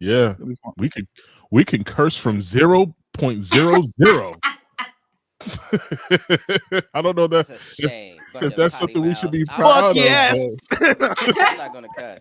Yeah, It'll be fun. we can curse from 0.00. I don't know that That's a if shame. Bunch if of that's potty something we should mouths. be I'm not Fuck proud gonna of, yes. cuss. but I'm not gonna cuss.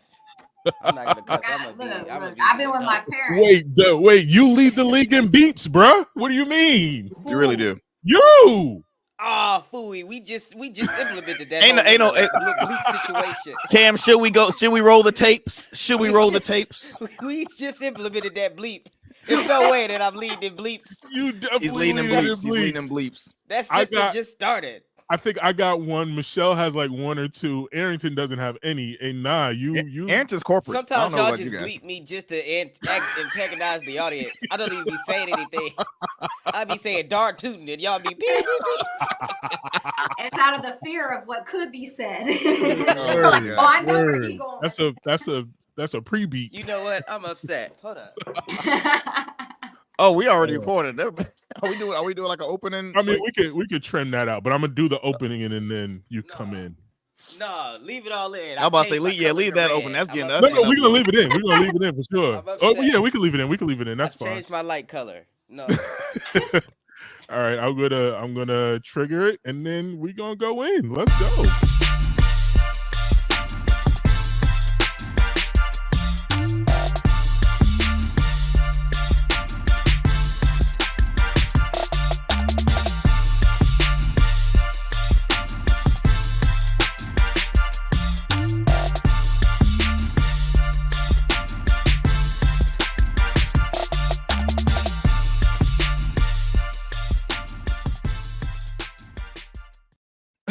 I'm not gonna cuss. God, I'm gonna look, be I've the been with my adult. parents. wait, you lead the league in beeps, bruh. What do you mean? You really Who? do. You Ah, Fooey, we just implemented that Ain't whole no, ain't no. little bleep situation. Cam, should we go? Should we roll the tapes? Should we roll the tapes? We just implemented that bleep. There's no way that I'm leading in bleeps. you He's definitely leading in lead it in bleeps. He's leading in bleeps. bleeps. That I system got just started. I think I got one. Michelle has like one or two. Arrington doesn't have any. And nah, you Arrington's corporate. I don't Sometimes know y'all about you just guys. bleep me just to antagonize the audience. I don't even be saying anything. I be saying dart tooting and y'all be beep, beep, beep. It's out of the fear of what could be said. Oh, word, my Oh, I know where word. he going. That's a pre-beat. You know what? I'm upset. Hold up. Oh, we already Yeah. recorded. Are we doing like an opening? I mean, like, we could trim that out, but I'm gonna do the opening and then you come in. No, leave it all in. I'm about to say, changed my leave color to that red. open. That's I'm getting No, that's upset. no, getting we're gonna leave uploaded. it in. We're gonna leave it in for sure. I'm Oh, upset. yeah, we can leave it in. We can leave it in. That's I fine. changed my light color. No. All right, I'm gonna trigger it and then we gonna go in. Let's go.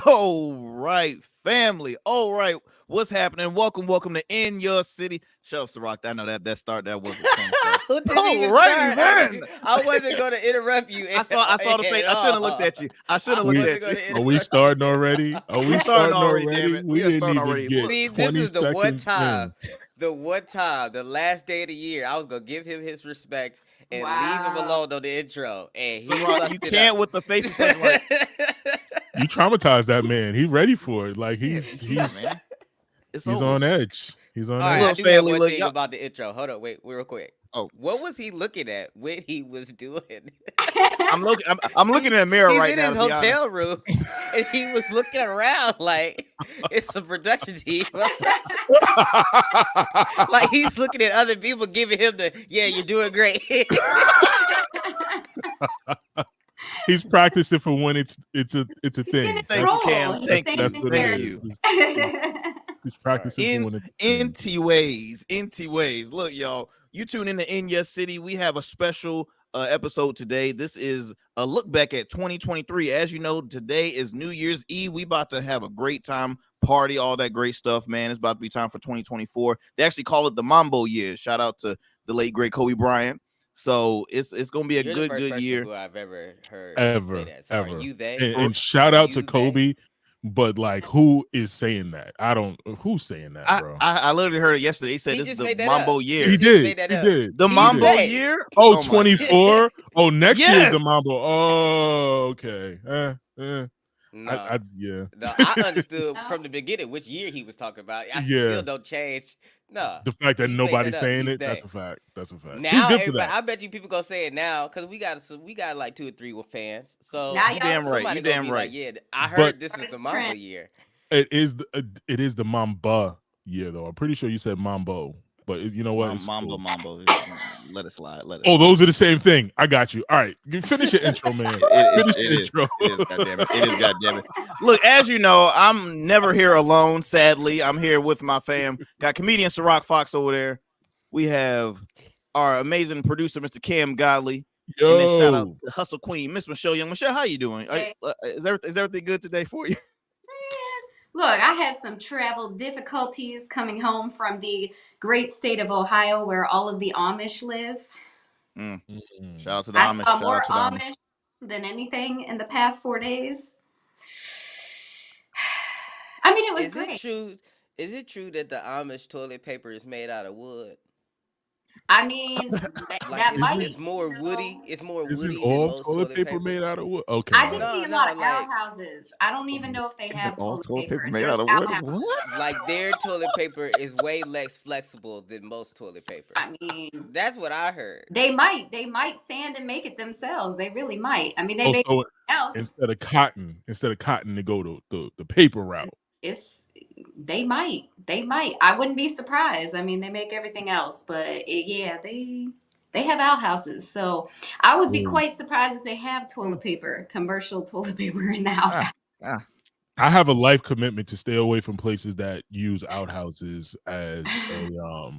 All right, family. All right, what's happening? Welcome to In Your City. Shut up, Ciroc. I know that that wasn't Who didn't even Alrighty, start? then. I wasn't going to interrupt you. I saw the face. I shouldn't have looked at you. I shouldn't have We- looked at you. Are we starting already? Are we starting starting already, already? damn it. We We are didn't starting even already. get See, this 20 is the one seconds time, in. the last day of the year, I was going to give him his respect and leave him Wow. alone on the intro. And he Ciroc, fucked you it can't up. with the face expression like You traumatized that man. He ready for it. Like yeah, he's man. It's he's over. on edge. He's on All right, edge. I Look, do family, have one look, thing y'all- about the intro. Hold on, wait, real quick. Oh. What was he looking at when he was doing it? I'm looking in a mirror He's right in now. his To be honest. hotel room, and he was looking around like it's a production team. Like he's looking at other people, giving him the "Yeah, you're doing great." He's practicing for when it's a He's thing. getting Thank you, Cam. He's Thank staying That's in what there. it you. is. He's practicing for when it's a thing. Inty ways. Look, y'all, you tune into In Your City. We have a special episode today. This is a look back at 2023. As you know, today is New Year's Eve. We about to have a great time, party, all that great stuff, man. It's about to be time for 2024. They actually call it the Mambo year. Shout out to the late great Kobe Bryant. So it's gonna be a You're the first good person year. who I've ever heard Ever, say that. Sorry, ever. you they. And shout out to You, they. Kobe, but like, who is saying that? I don't. Who's saying that, bro? I literally heard it yesterday. He said He this is just the made that Mambo up. year. He just did. made that He up. did. The He's Mambo they. year? Oh, my 24. Oh, next year is Yes. the Mambo. Oh, okay. No. Yeah. No, I understood from the beginning which year he was talking about. I Yeah. still don't change. No. The fact that He made nobody's that up. saying He's it, that's they. a fact. That's a fact. Now He's good for everybody, that. I bet you people gonna say it now because we got like 2 or 3 with fans. So Now You damn right. somebody You gonna damn be right. like, yeah, I heard But- this is the Trend. Mamba year. It is the Mamba year, though. I'm pretty sure you said Mambo. But you know what? It's Mambo. cool. Let it slide. Oh, those are the same thing. I got you. All right. You finish your intro, man. Finish your intro. It is, goddamn it. It is, goddamn it. Look, as you know, I'm never here alone, sadly. I'm here with my fam. Got comedian Ciroc Fox over there. We have our amazing producer, Mr. Cam Godley. And then shout out to Hustle Queen, Miss Michelle Young. Michelle, how you doing? Hey. Is everything good today for you? Look, I had some travel difficulties coming home from the great state of Ohio where all of the Amish live. Shout out to the I Amish. saw Shout more out to the Amish. Amish than anything in the past 4 days. I mean, it was Is great. it true? Is it true that the Amish toilet paper is made out of wood? I mean, Like that it's, might, it's more you woody. know. It's more Isn't woody than all most toilet paper paper. made out of wood? Okay, I all just right. see a No, lot of like outhouses. I don't even know if they Is it have all toilet paper. made There's out of wood? outhouses. What? like their toilet paper is way less flexible than most toilet paper. I mean, That's what I heard. they might sand and make it themselves. They really might. I mean, they Oh, make so something else. instead of cotton, they go to the paper route. They might. I wouldn't be surprised. I mean, they make everything else, but yeah, they have outhouses. So I would be Ooh. quite surprised if they have toilet paper, commercial toilet paper in the outhouse. I have a life commitment to stay away from places that use outhouses as a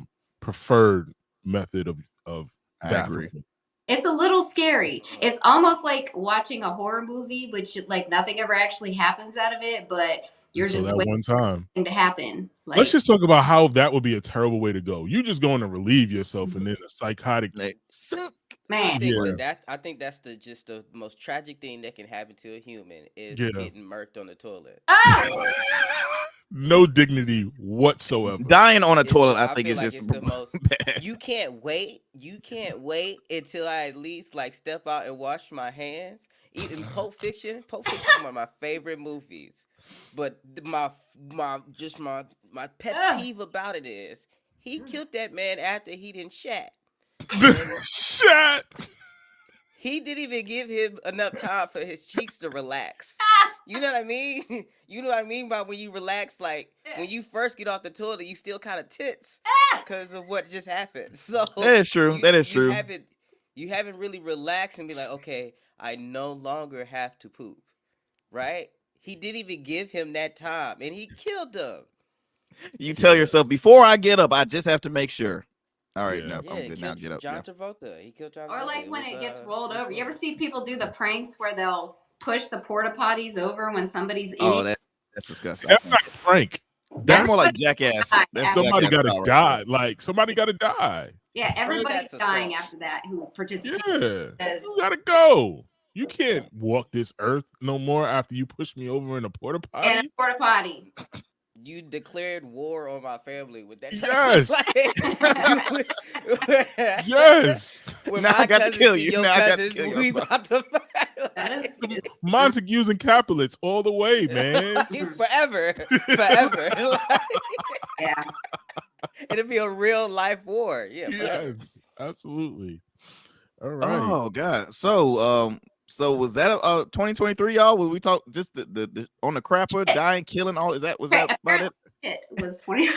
preferred method of I agree. bathroom. It's a little scary. It's almost like watching a horror movie, which like nothing ever actually happens out of it, but you're Until just that waiting one for time. something to happen. Let's Like, just talk about how that would be a terrible way to go. You just going to relieve yourself, and then a psychotic. Like, sink. I man, think Yeah. that's the most tragic thing that can happen to a human is Yeah. getting murked on the toilet. oh, No dignity whatsoever. Dying on a It's toilet, the- I think feel is like just it's the most. bad. You can't wait until I at least like step out and wash my hands. Even Pulp Fiction is one of my favorite movies. But my pet Ugh. peeve about it is he killed that man after he didn't shat. Shit. He didn't even give him enough time for his cheeks to relax. You know what I mean? You know what I mean by when you relax, like when you first get off the toilet, you still kind of tense because of what just happened. So That is true. That is true. You haven't really relaxed and be like, okay, I no longer have to poop, right? He didn't even give him that time, and he killed him. You tell yourself, before I get up, I just have to make sure. All right, Yeah. no, Yeah, I'm he good now. killed Get up. John Yeah. Travolta. He killed John or Travolta. like when it gets rolled was over. You ever funny. see people do the pranks where they'll push the porta potties over when somebody's in Oh, it? that's disgusting. That's not a prank. That's more like jackass. That's Somebody jackass got to style right die. Like somebody got to die. Yeah, everybody's That's dying assault. after that who participates. Yeah, Says, you gotta go. You can't walk this earth no more after you push me over in a porta and potty. a porta potty. You declared war on my family with that. Yes. Yes. Yes, When Now I my got to cousins kill see you. your Now I got to cousins, kill we you. about to fight. That is Montagues and Capulets all the way, man. forever. yeah. It'll be a real life war. Yeah. Forever. Yes, absolutely. All right. Oh God. So was that 2023, y'all? Will we talk just the on the crapper, dying, killing, all? Was that about it? It was 20.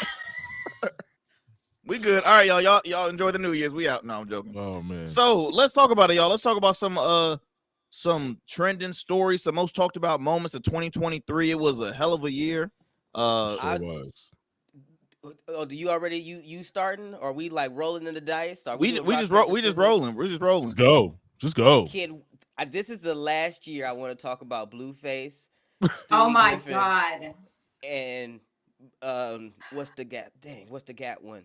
We good. All right, y'all enjoy the New Year's. We out. No, I'm joking. Oh man. So let's talk about it, y'all. Let's talk about some trending stories, some most talked about moments of 2023. It was a hell of a year. Sure was. Oh, do you already you starting? Or are we like rolling in the dice? Are we doing just rock, paper, rolling. scissors? We're just rolling. Let's go. Just go. This is the last year I want to talk about Blueface. Oh Stewie my Griffin, God. And what's the gap? Dang, what's the gap one?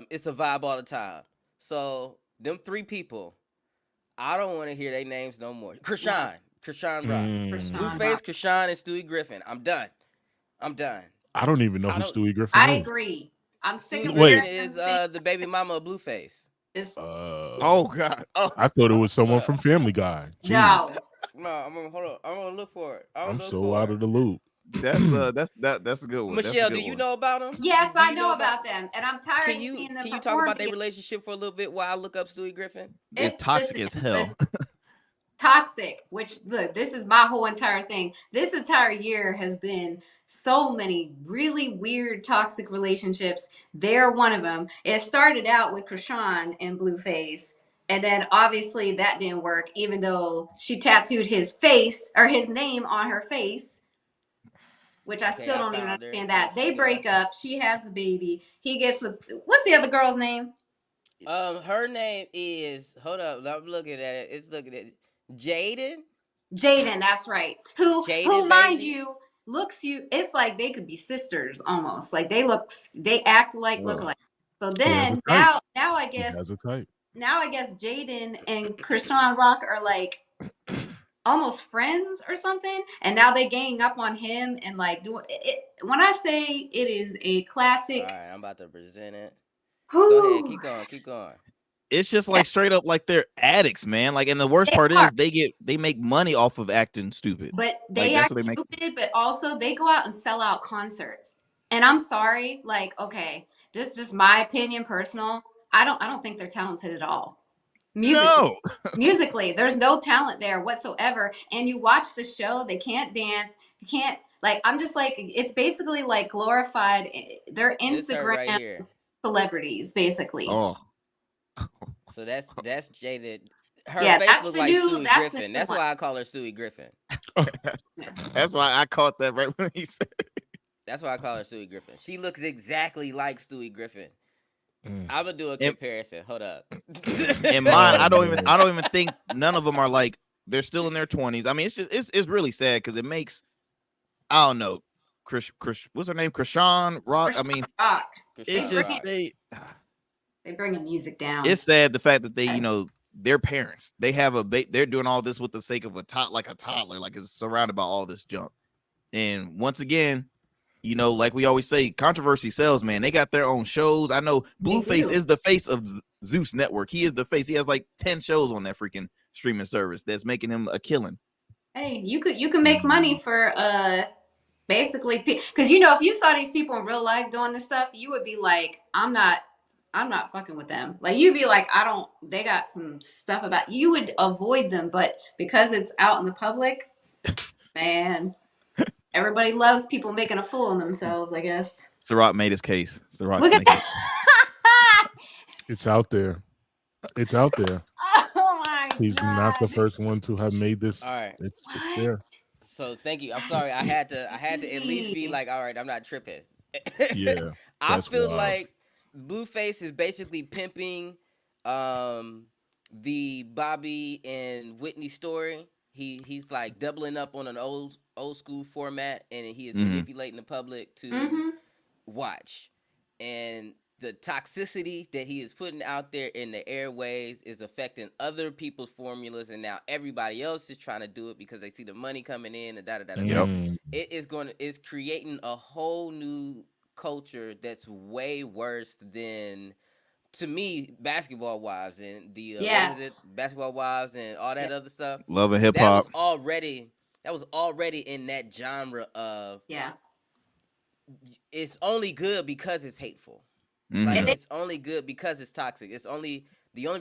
It's a vibe all the time. So them three people, I don't want to hear their names no more. Krishan Rock, Krishan Blueface, Rock. Krishan, and Stewie Griffin. I'm done. I don't even know I who don't- Stewie Griffin I is. agree. I'm sick of Stewie Wait. Griffin hearing is them say the baby mama of Blueface. this. Oh God. Oh, I thought it was someone from Family Guy. Jeez. No. No, I'm gonna hold on. I'm gonna look for it. I'm so out of the loop. that's a good one. That's a Michelle, good do you one. know about them? Yes, Do I you know about them, and I'm tired Can of you seeing them can you talk perform about their together. relationship for a little bit while I look up Stewie Griffin? It's toxic as hell. listen, toxic, which look, this is my whole entire thing. This entire year has been so many really weird toxic relationships. They're one of them. It started out with Krishan and Blueface, and then obviously that didn't work, even though she tattooed his face or his name on her face, which I Okay, still I don't even found her. understand that. They Yeah. break up. She has the baby. He gets with what's the other girl's name? Her name is hold up. I'm looking at it. It's looking at Jaden. Jaden, that's right. Who, Jaden, mind baby. you, looks you. It's like they could be sisters almost. Like they act like, look alike. So then a type. now I He guess has a type. Jaden and Krishan Rock are like almost friends or something, and now they gang up on him and like doing it. When I say it is a classic, All right, I'm about to present it. Go ahead, whew, keep going. It's just like straight up like they're addicts, man. Like, and the worst They part are. is they make money off of acting stupid. But Like they that's act what they make. stupid, but also they go out and sell out concerts. And I'm sorry, like, okay, just my opinion, personal. I don't think they're talented at all. Musically. No, Musically, there's no talent there whatsoever. And you watch the show, they can't dance, you can't like I'm just like it's basically like glorified they're This her right Instagram here. celebrities, basically. oh, So that's Jada. Her Yeah, face that's look the like new Stewie that's the Griffin. new That's one. why I call her Stewie Griffin. that's why I caught that right when he said. That's why I call her Stewie Griffin. She looks exactly like Stewie Griffin. Mm. I'm gonna do a And- comparison. Hold up. In mine, Oh, I don't man. even think none of them are like they're still in their 20s. I mean, it's just it's really sad because it makes I don't know, Chris, what's her name? Krishan Rock. I mean, Rock. it's Krishan just Rock. They bring the music down. it's sad the fact that they, you know, their parents, they have they're doing all this with the sake of a toddler, like it's surrounded by all this junk. And once again, you know, like we always say, controversy sells, man. They got their own shows. I know Blueface do. is the face of Zeus Network. He is the face. He has like 10 shows on that freaking streaming service that's making him a killing. Hey, you can make money for basically because you know if you saw these people in real life doing this stuff, you would be like, I'm not fucking with them. Like you'd be like, they got some stuff about you would avoid them, but because it's out in the public, man, everybody loves people making a fool of themselves, I guess. Ciroc made his case. Ciroc Look at that. It's out there. It's out there. Oh my He's god. not the first one to have made this. All right. It's there. So thank you. I'm sorry. I had to at least be Easy. like, all right, I'm not tripping. Yeah, I that's feel wild. like Blueface is basically pimping the Bobby and Whitney story. He's like doubling up on an old school format, and he is Mhm. manipulating the public to Mhm. watch. And the toxicity that he is putting out there in the airways is affecting other people's formulas, and now everybody else is trying to do it because they see the money coming in and da da da da. Yep. Mm. It's creating a whole new culture that's way worse than, to me, Basketball Wives and the what is it? Yes. Basketball Wives and all that other stuff. Love and hip That hop. was already in that genre of Yeah. it's only good because it's hateful. Mhm. Like And they- it's only good because it's toxic. The only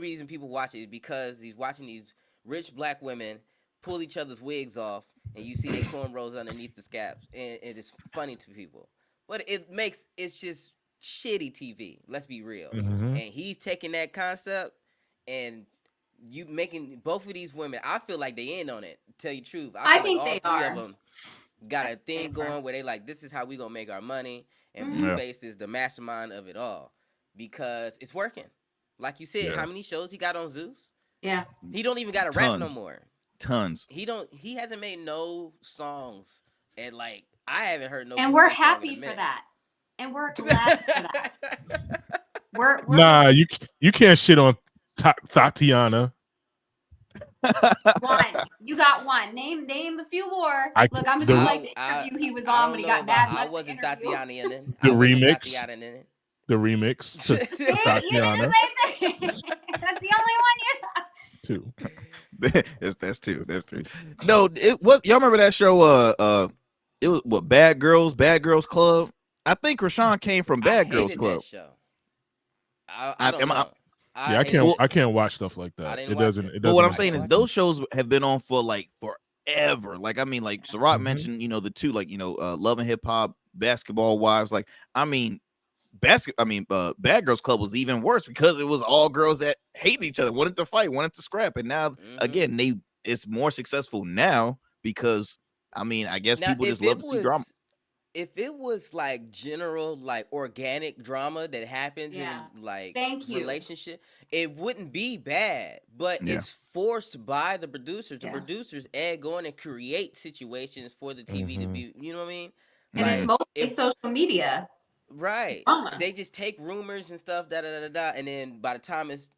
reason people watch it is because he's watching these rich black women pull each other's wigs off, and you see their cornrows underneath the scabs, and it is funny to people. But it's just shitty TV. Let's be real. Mhm. And he's taking that concept and you making both of these women. I feel like they in on it. To tell you the truth, I feel think like all they three are. of them got a thing they are. going where they like, this is how we gonna make our money, and Mhm. Yeah. Blueface is the mastermind of it all because it's working. Like you said, Yeah. how many shows he got on Zeus? Yeah. He don't even got to rap no Tons. more. Tons. He hasn't made no songs, and like I haven't heard no. And we're Blueface song in a happy for minute. that. And we're glad for that. We're Nah, you can't shit on Tatiana. one. You got one. Name a few more. I- Look, I'm gonna the- do like the interview he was on when he got mad. I wasn't Tatiana in it. The I wasn't remix. Tatiana in it. The remix to See, you did Tatiana. the same thing. That's the only one you know. too. that's two. That's two. No, it was y'all remember that show? It was what Bad Girls Club. I think Rashawn came from Bad I Girls hated Club. That show. I don't am I- know. Yeah, I can't watch stuff like I that. didn't It watch doesn't. it. It But doesn't. what I'm make saying is sense. those shows have been on for like forever. Like I mean, like Ciroc Mhm. mentioned, you know, the two, like, you know, Love and Hip Hop, Basketball Wives. Like, I mean, Bad Girls Club was even worse because it was all girls that hated each other, wanted to fight, wanted to scrap. And now Mhm. again, it's more successful now because I mean, I guess Now, people if just love it to see drama. If it was like general, like organic drama that happens Yeah. in like Thank you. relationship, it wouldn't be bad. But Yeah. it's forced by the producers. The Yeah. producers egg on and create situations for the TV to Mhm. be. You know what I mean? And it's Right. mostly if- social media. Right. Drama. They just take rumors and stuff, and then by the time it's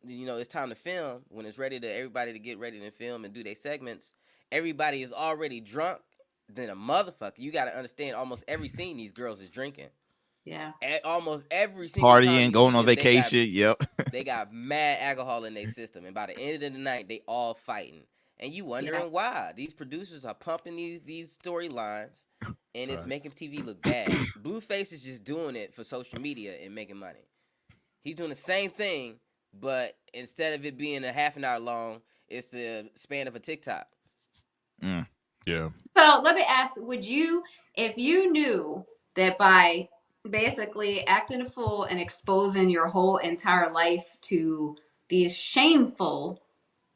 time to film, when it's ready to everybody to get ready to film and do their segments, everybody is already drunk than a motherfucker. You got to understand, almost every scene these girls is drinking. Yeah. Almost every single time Partying, you going see on them, they got- vacation. Yep. They got mad alcohol in their system, and by the end of the night, they all fighting. And you wondering why these producers are pumping these storylines, and it's making TV look bad. Blueface is just doing it for social media and making money. He's doing the same thing, but instead of it being a half an hour long, it's the span of a TikTok. Yeah. So let me ask, would you, if you knew that by basically acting a fool and exposing your whole entire life to these shameful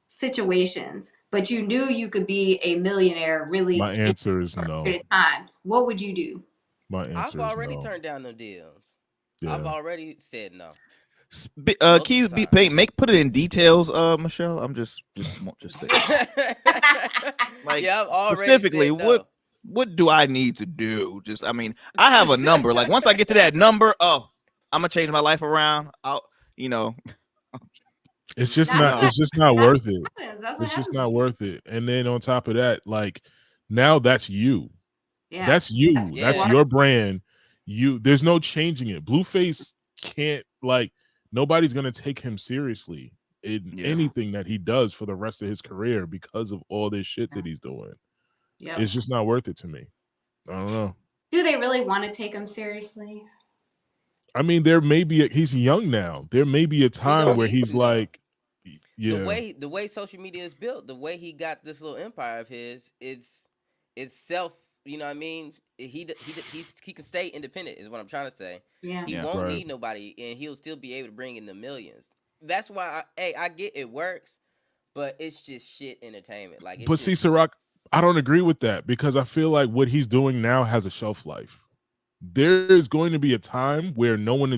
situations, but you knew you could be a millionaire really My answer is in a no. period of time, what would you do? My answer I've is already no. turned down the deals. Yeah. I've already said no. Can you put it in details, Michelle? I'm just like, yeah, I've already specifically said no. what do I need to do? Just, I mean, I have a number. Like once I get to that number, I'm gonna change my life around. It's just That's not. what- It's just not worth it. That's what It's just happens. not worth it. And then on top of that, like now that's you. Yeah. That's you. That's That's Yeah. your brand. There's no changing it. Blueface can't, like, nobody's gonna take him seriously in anything that he does for the rest of his career because of all this shit that he's doing. Yep. It's just not worth it to me. I don't know. Do they really want to take him seriously? I mean, there may be he's young now. There may be a time don't where need he's to, like, yeah. The way social media is built, the way he got this little empire of his, it's self. You know what I mean? He can stay independent is what I'm trying to say. Yeah. He won't need nobody, and he'll still be able to bring in the millions. That's why I get it works, but it's just shit entertainment. Like, But see, Ciroc, I don't agree with that because I feel like what he's doing now has a shelf life. There is going to be a time where no one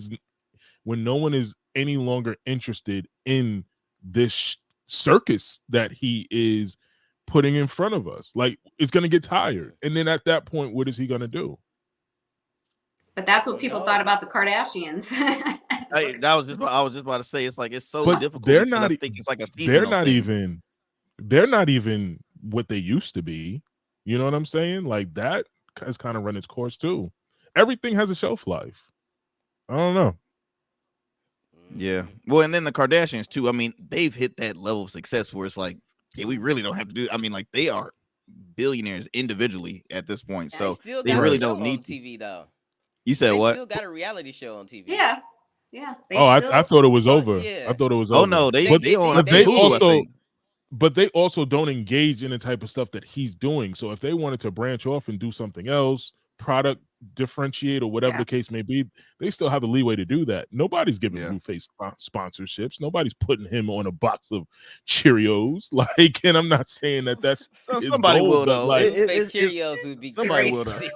is any longer interested in this circus that he is putting in front of us. Like, it's going to get tired. And then at that point, what is he going to do? But that's what people thought about the Kardashians. I was just about to say, it's like, it's so difficult. They're not. I think it's like a seasonal thing. They're not even what they used to be. You know what I'm saying? Like, that has kind of run its course too. Everything has a shelf life. I don't know. Yeah. Well, and then the Kardashians too. I mean, they've hit that level of success where it's like, yeah, we really don't have to do. I mean, like, they are billionaires individually at this point, so they really don't need TV though. You said what? Still got a reality show on TV. Yeah. I thought it was over. Yeah. I thought it was over. Oh no, they but they also don't engage in the type of stuff that he's doing. So if they wanted to branch off and do something else, product differentiate or whatever the case may be, they still have the leeway to do that. Nobody's giving Blueface sponsorships. Nobody's putting him on a box of Cheerios. Like, and I'm not saying that that's somebody will though. Like, Blueface Cheerios would be somebody crazy.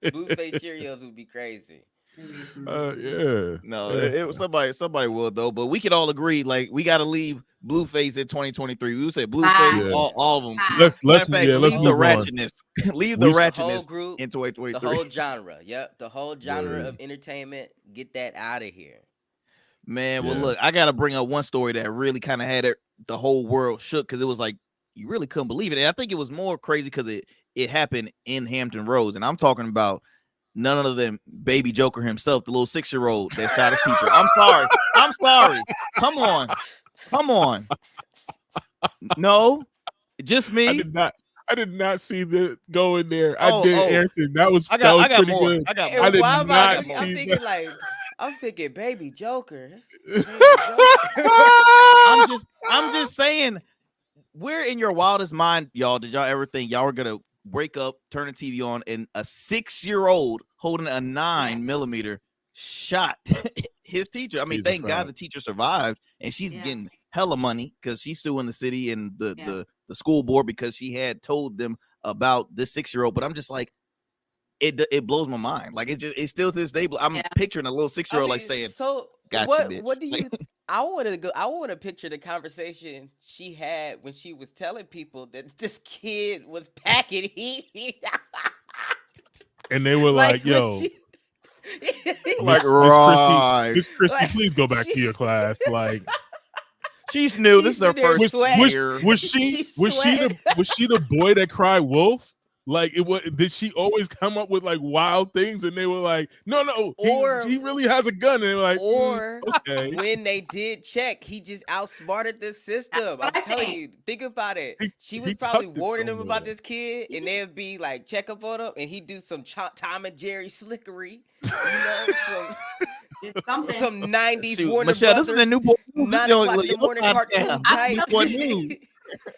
Blueface Cheerios would be crazy. Yeah. No, somebody will though. But we can all agree, like, we got to leave Blueface in 2023. We would say Blueface, all of them. Let's leave the move on. ratchetness. Leave the ratchetness group, in 2023. The whole genre, the whole genre of entertainment. Get that out of here, man. Well, look, I got to bring up one story that really kind of had the whole world shook because it was like you really couldn't believe it. And I think it was more crazy because it happened in Hampton Roads, and I'm talking about none other than Baby Joker himself, the little 6-year-old that shot his teacher. I'm sorry. Come on. No, just me. I did not see the go in there. I did answer. That was pretty good. I did not see I'm thinking like, I'm thinking Baby Joker. I'm just saying, where in your wildest mind, y'all, did y'all ever think y'all were gonna wake up, turn the TV on, and a 6-year-old holding a 9mm shot his teacher? I mean, thank God the teacher survived, and she's getting hella money because she's suing the city and the school board because she had told them about this 6-year-old. But I'm just like, it blows my mind. Like, it still to this day, I'm picturing a little 6-year-old like saying, "So gotcha, bitch." What do you? I want to picture the conversation she had when she was telling people that this kid was packing heat, and they were like, "Yo." Miss Christy, please go back to your class. Like, she's new. This is her first year. Was she the boy that cried wolf? Like did she always come up with like wild things and they were like, no, he really has a gun, and they were like, Or okay. when they did check, he just outsmarted the system. I'm telling you, think about it. She was he probably tucked it warning him about somewhere. this kid, and they'd be like, check up on him, and he'd do some Tom and Jerry slickery, you know, It's something. some 90s Shoot, Warner Michelle, Brothers. this is the Newport News. 9 o'clock in the morning cartoon type. Newport News.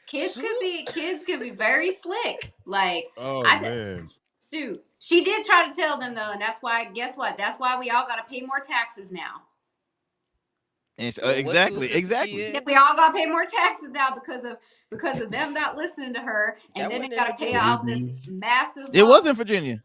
Kids could be very slick. Like, Oh man. Dude, she did try to tell them though, and that's why. Guess what? That's why we all got to pay more taxes now. And Well, what exactly. school system she in? We all got to pay more taxes now because of them not listening to her, and That then they wasn't got to in pay Virginia. out this massive. It was in Virginia.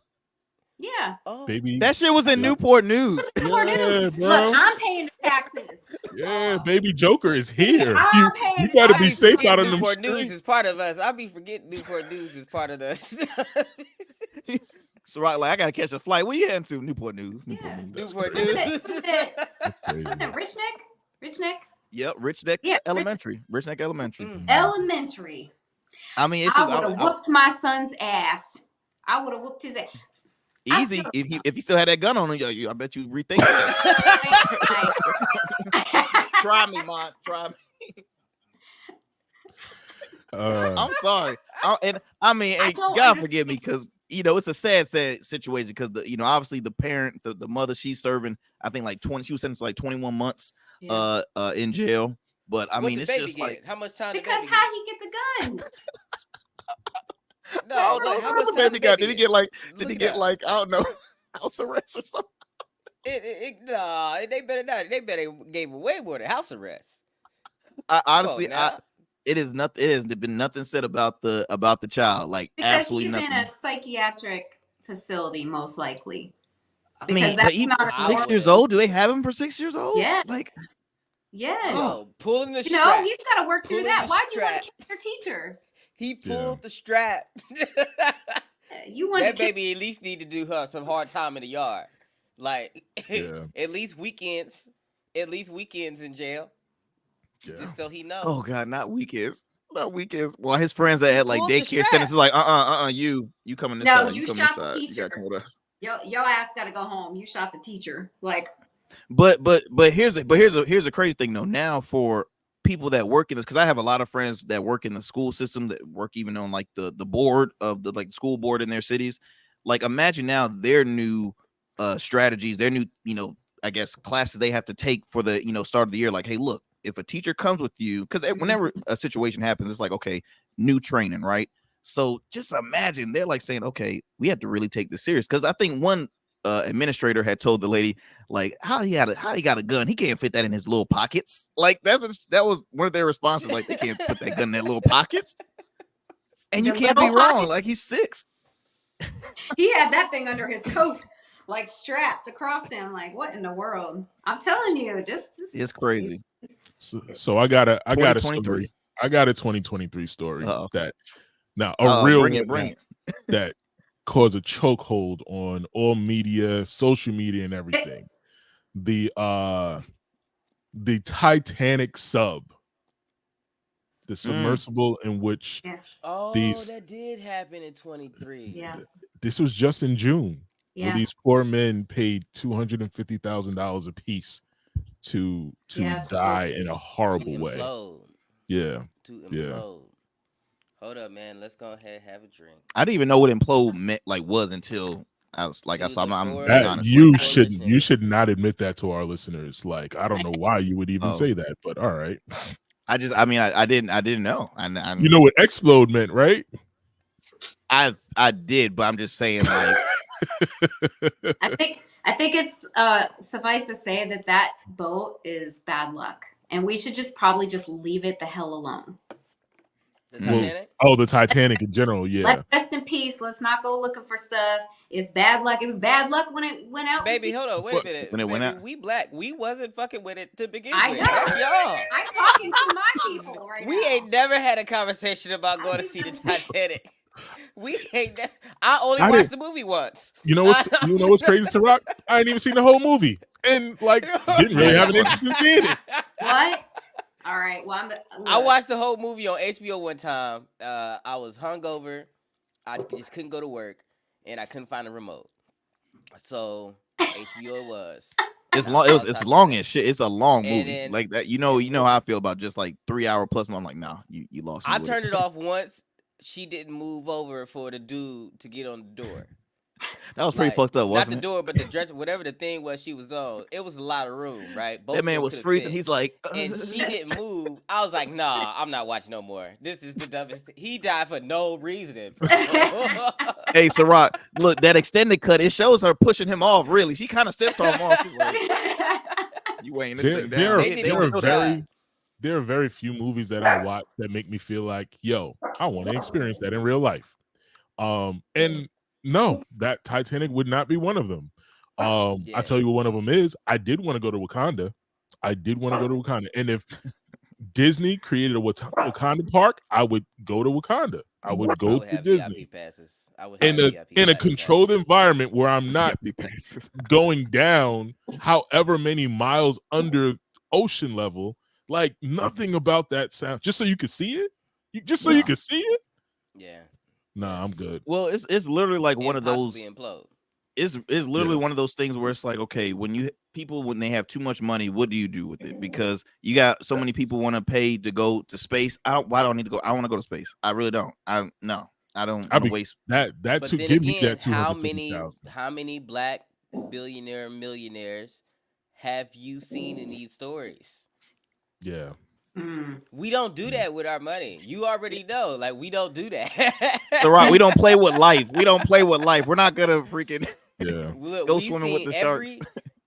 Yeah. Oh, Baby. That shit was in Newport News. Newport News. bro. Look, I'm paying the taxes. Yeah, baby Joker is here. I'm paying You the gotta I be be safe forgetting out of them Newport News streets. is part of us. I be forgetting Newport News is part of us. So right, like I gotta catch a flight. Where you heading to? Newport News. Yeah. Newport Wasn't News. it Rich Neck? Rich Neck? Yep, Rich Neck Yeah, Elementary. Rich Neck Elementary. Mm. Elementary. I mean, it's I just would have whooped my son's ass. I would have whooped his ass. easy. If he still had that gun on him, I bet you rethink that. Try me, Mom. Try me. I'm sorry. I don't God forgive me, because it's a sad situation, because obviously the parent, the mother, she's serving, I think like 20. She was sentenced to like 21 months in jail. But I What mean, the it's baby just get? like, How much time? Because the baby how he get the gun? get? No, no, like, how what much the time baby got? Did he get like? Did Look he it get up. like, I don't know, house arrest or something? Nah, they better not. They better gave away more than house arrest. Honestly, now. it is nothing. It has been nothing said about the child. Like Because absolutely he's nothing. in a psychiatric facility, most likely. I because mean, that's but even not a 6 normal- years old, do they have him for 6 years old? Yes. Like, Yes. Oh, pulling the You know, strap. he's got to work through Pulling that. the Why'd you want strap. to kill your teacher? He pulled the strap. You wanted That to kill. baby at least need to do her some hard time in the yard. Like Yeah. at least weekends in jail. Yeah. Just so he knows. oh god, not weekends. Not weekends. Well, his friends that had like Pulled the daycare strap. sentences, like, you coming this No, side. you come shot this the side. You teacher. gotta come with us. Your ass got to go home. You shot the teacher. Like, But here's a crazy thing though. Now for people that work in this, because I have a lot of friends that work in the school system, that work even on like the board of the like school board in their cities. Like, imagine now their new strategies, their new I guess classes they have to take for the start of the year. Like, hey, look, if a teacher comes with you, because whenever a situation happens, it's like, okay, new training, right? So just imagine they're like saying, okay, we have to really take this serious, because I think one administrator had told the lady, like, how he got a gun, he can't fit that in his little pockets. Like, that was one of their responses. Like, they can't put that gun in their little pockets, and you The can't be little wrong. pockets. Like, he's 6. he had that thing under his coat, like strapped across him. Like, what in the world? I'm telling you, just It's crazy. So I got a 2023. story. I got a 2023 story Uh-oh. that now a real bring one it. that caused a chokehold on all media, social media, and everything. The Titanic sub, the submersible in which Oh, these- that did happen in 23. yeah, this was just in June, where yeah. these poor men paid $250,000 a piece to Yeah, it's die horrible. in a horrible To way. implode. Yeah. To Yeah. implode. Hold up, man. Let's go ahead and have a drink. I didn't even know what implode meant, like, was, until I was like, I saw. I'm That- being That, honest. you Like, should not admit that to our listeners. Like, I don't know why you would even Oh. say that, but all right. I didn't know. I You know what explode meant, right? I did, but I'm just saying, like, I think it's suffice to say that boat is bad luck, and we should probably just leave it the hell alone. The Well, Titanic? Oh, the Titanic in general, yeah. Let rest in peace. Let's not go looking for stuff. It's bad luck. It was bad luck when it went out. to Baby, sea. hold on. Wait What? a minute. When it went Baby, out? we black. We wasn't fucking with it to begin I with. know. That's y'all. I'm talking to my people right We now. ain't never had a conversation about going to see the Titanic. We ain't. I only I watched didn't- the movie once. You know what's crazy, Ciroc? I ain't even seen the whole movie, and like didn't really have an interest in seeing it. What? All right. Well, I watched the whole movie on HBO one time. I was hungover. I just couldn't go to work, and I couldn't find a remote. So HBO it was. It's And I long. saw It's Toxic long Avenger. as shit. It's a long And movie then like that. You and know look, how I feel about just like 3 hour plus. I'm like, nah, you lost me. I with turned it off once. She didn't move over for the dude to get on the door. That was pretty Like, fucked up, not wasn't the it? door, but the dresser, whatever the thing was she was on. It was a lot of room, right? Both That of man them was could have freezing. fit. He's like, And she didn't move. I was like, nah, I'm not watching no more. This is the dumbest thing. He died for no reason, bro. hey, Ciroc, look, that extended cut, it shows her pushing him off. Really, she kind of stepped on him off. She's like, you weighing this thing down. They did They a were good still job. There are very few movies that I watch that make me feel like, yo, I want to experience that in real life. And no, that Titanic would not be one of them. I Yeah. tell you what one of them is. I did want to go to Wakanda. And if Disney created a Wakanda park, I would go to Wakanda. I would I go would to have Disney VIP passes. I would have in VIP a passes. controlled environment where I'm not Be passes. going down however many miles under ocean level. Like nothing about that sound. Just so you can see it. You can see it. Yeah. Nah, I'm good. Well, it's literally like one And of those. possibly implode. It's literally one of those things where it's like, okay, when they have too much money, what do you do with it? Because you got so many people want to pay to go to space. Why don't I need to go? I want to go to space. I really don't. I don't want to waste that But to then give me again, that 250,000. how many black millionaires have you seen in these stories? Yeah. We don't do that with our money. You already know. Like, we don't do that. So right, we don't play with life. We don't play with life. We're not gonna freaking Yeah. Look, go we've swimming with seen the sharks.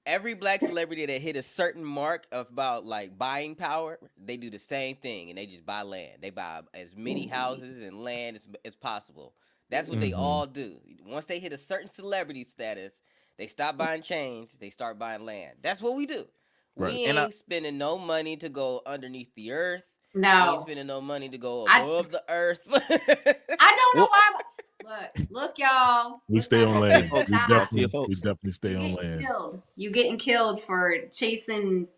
Every black celebrity that hit a certain mark of about like buying power, they do the same thing and they just buy land. They buy as many houses and land as possible. That's what they all do. Once they hit a certain celebrity status, they stop buying chains, they start buying land. That's what we do. Right. We ain't spending no money to go underneath the earth. We ain't No, spending no money to go above the earth. I don't know why. Look, y'all. We Look stay back on at land. this. We Stop. definitely stay You on getting land. killed. You getting killed for chasing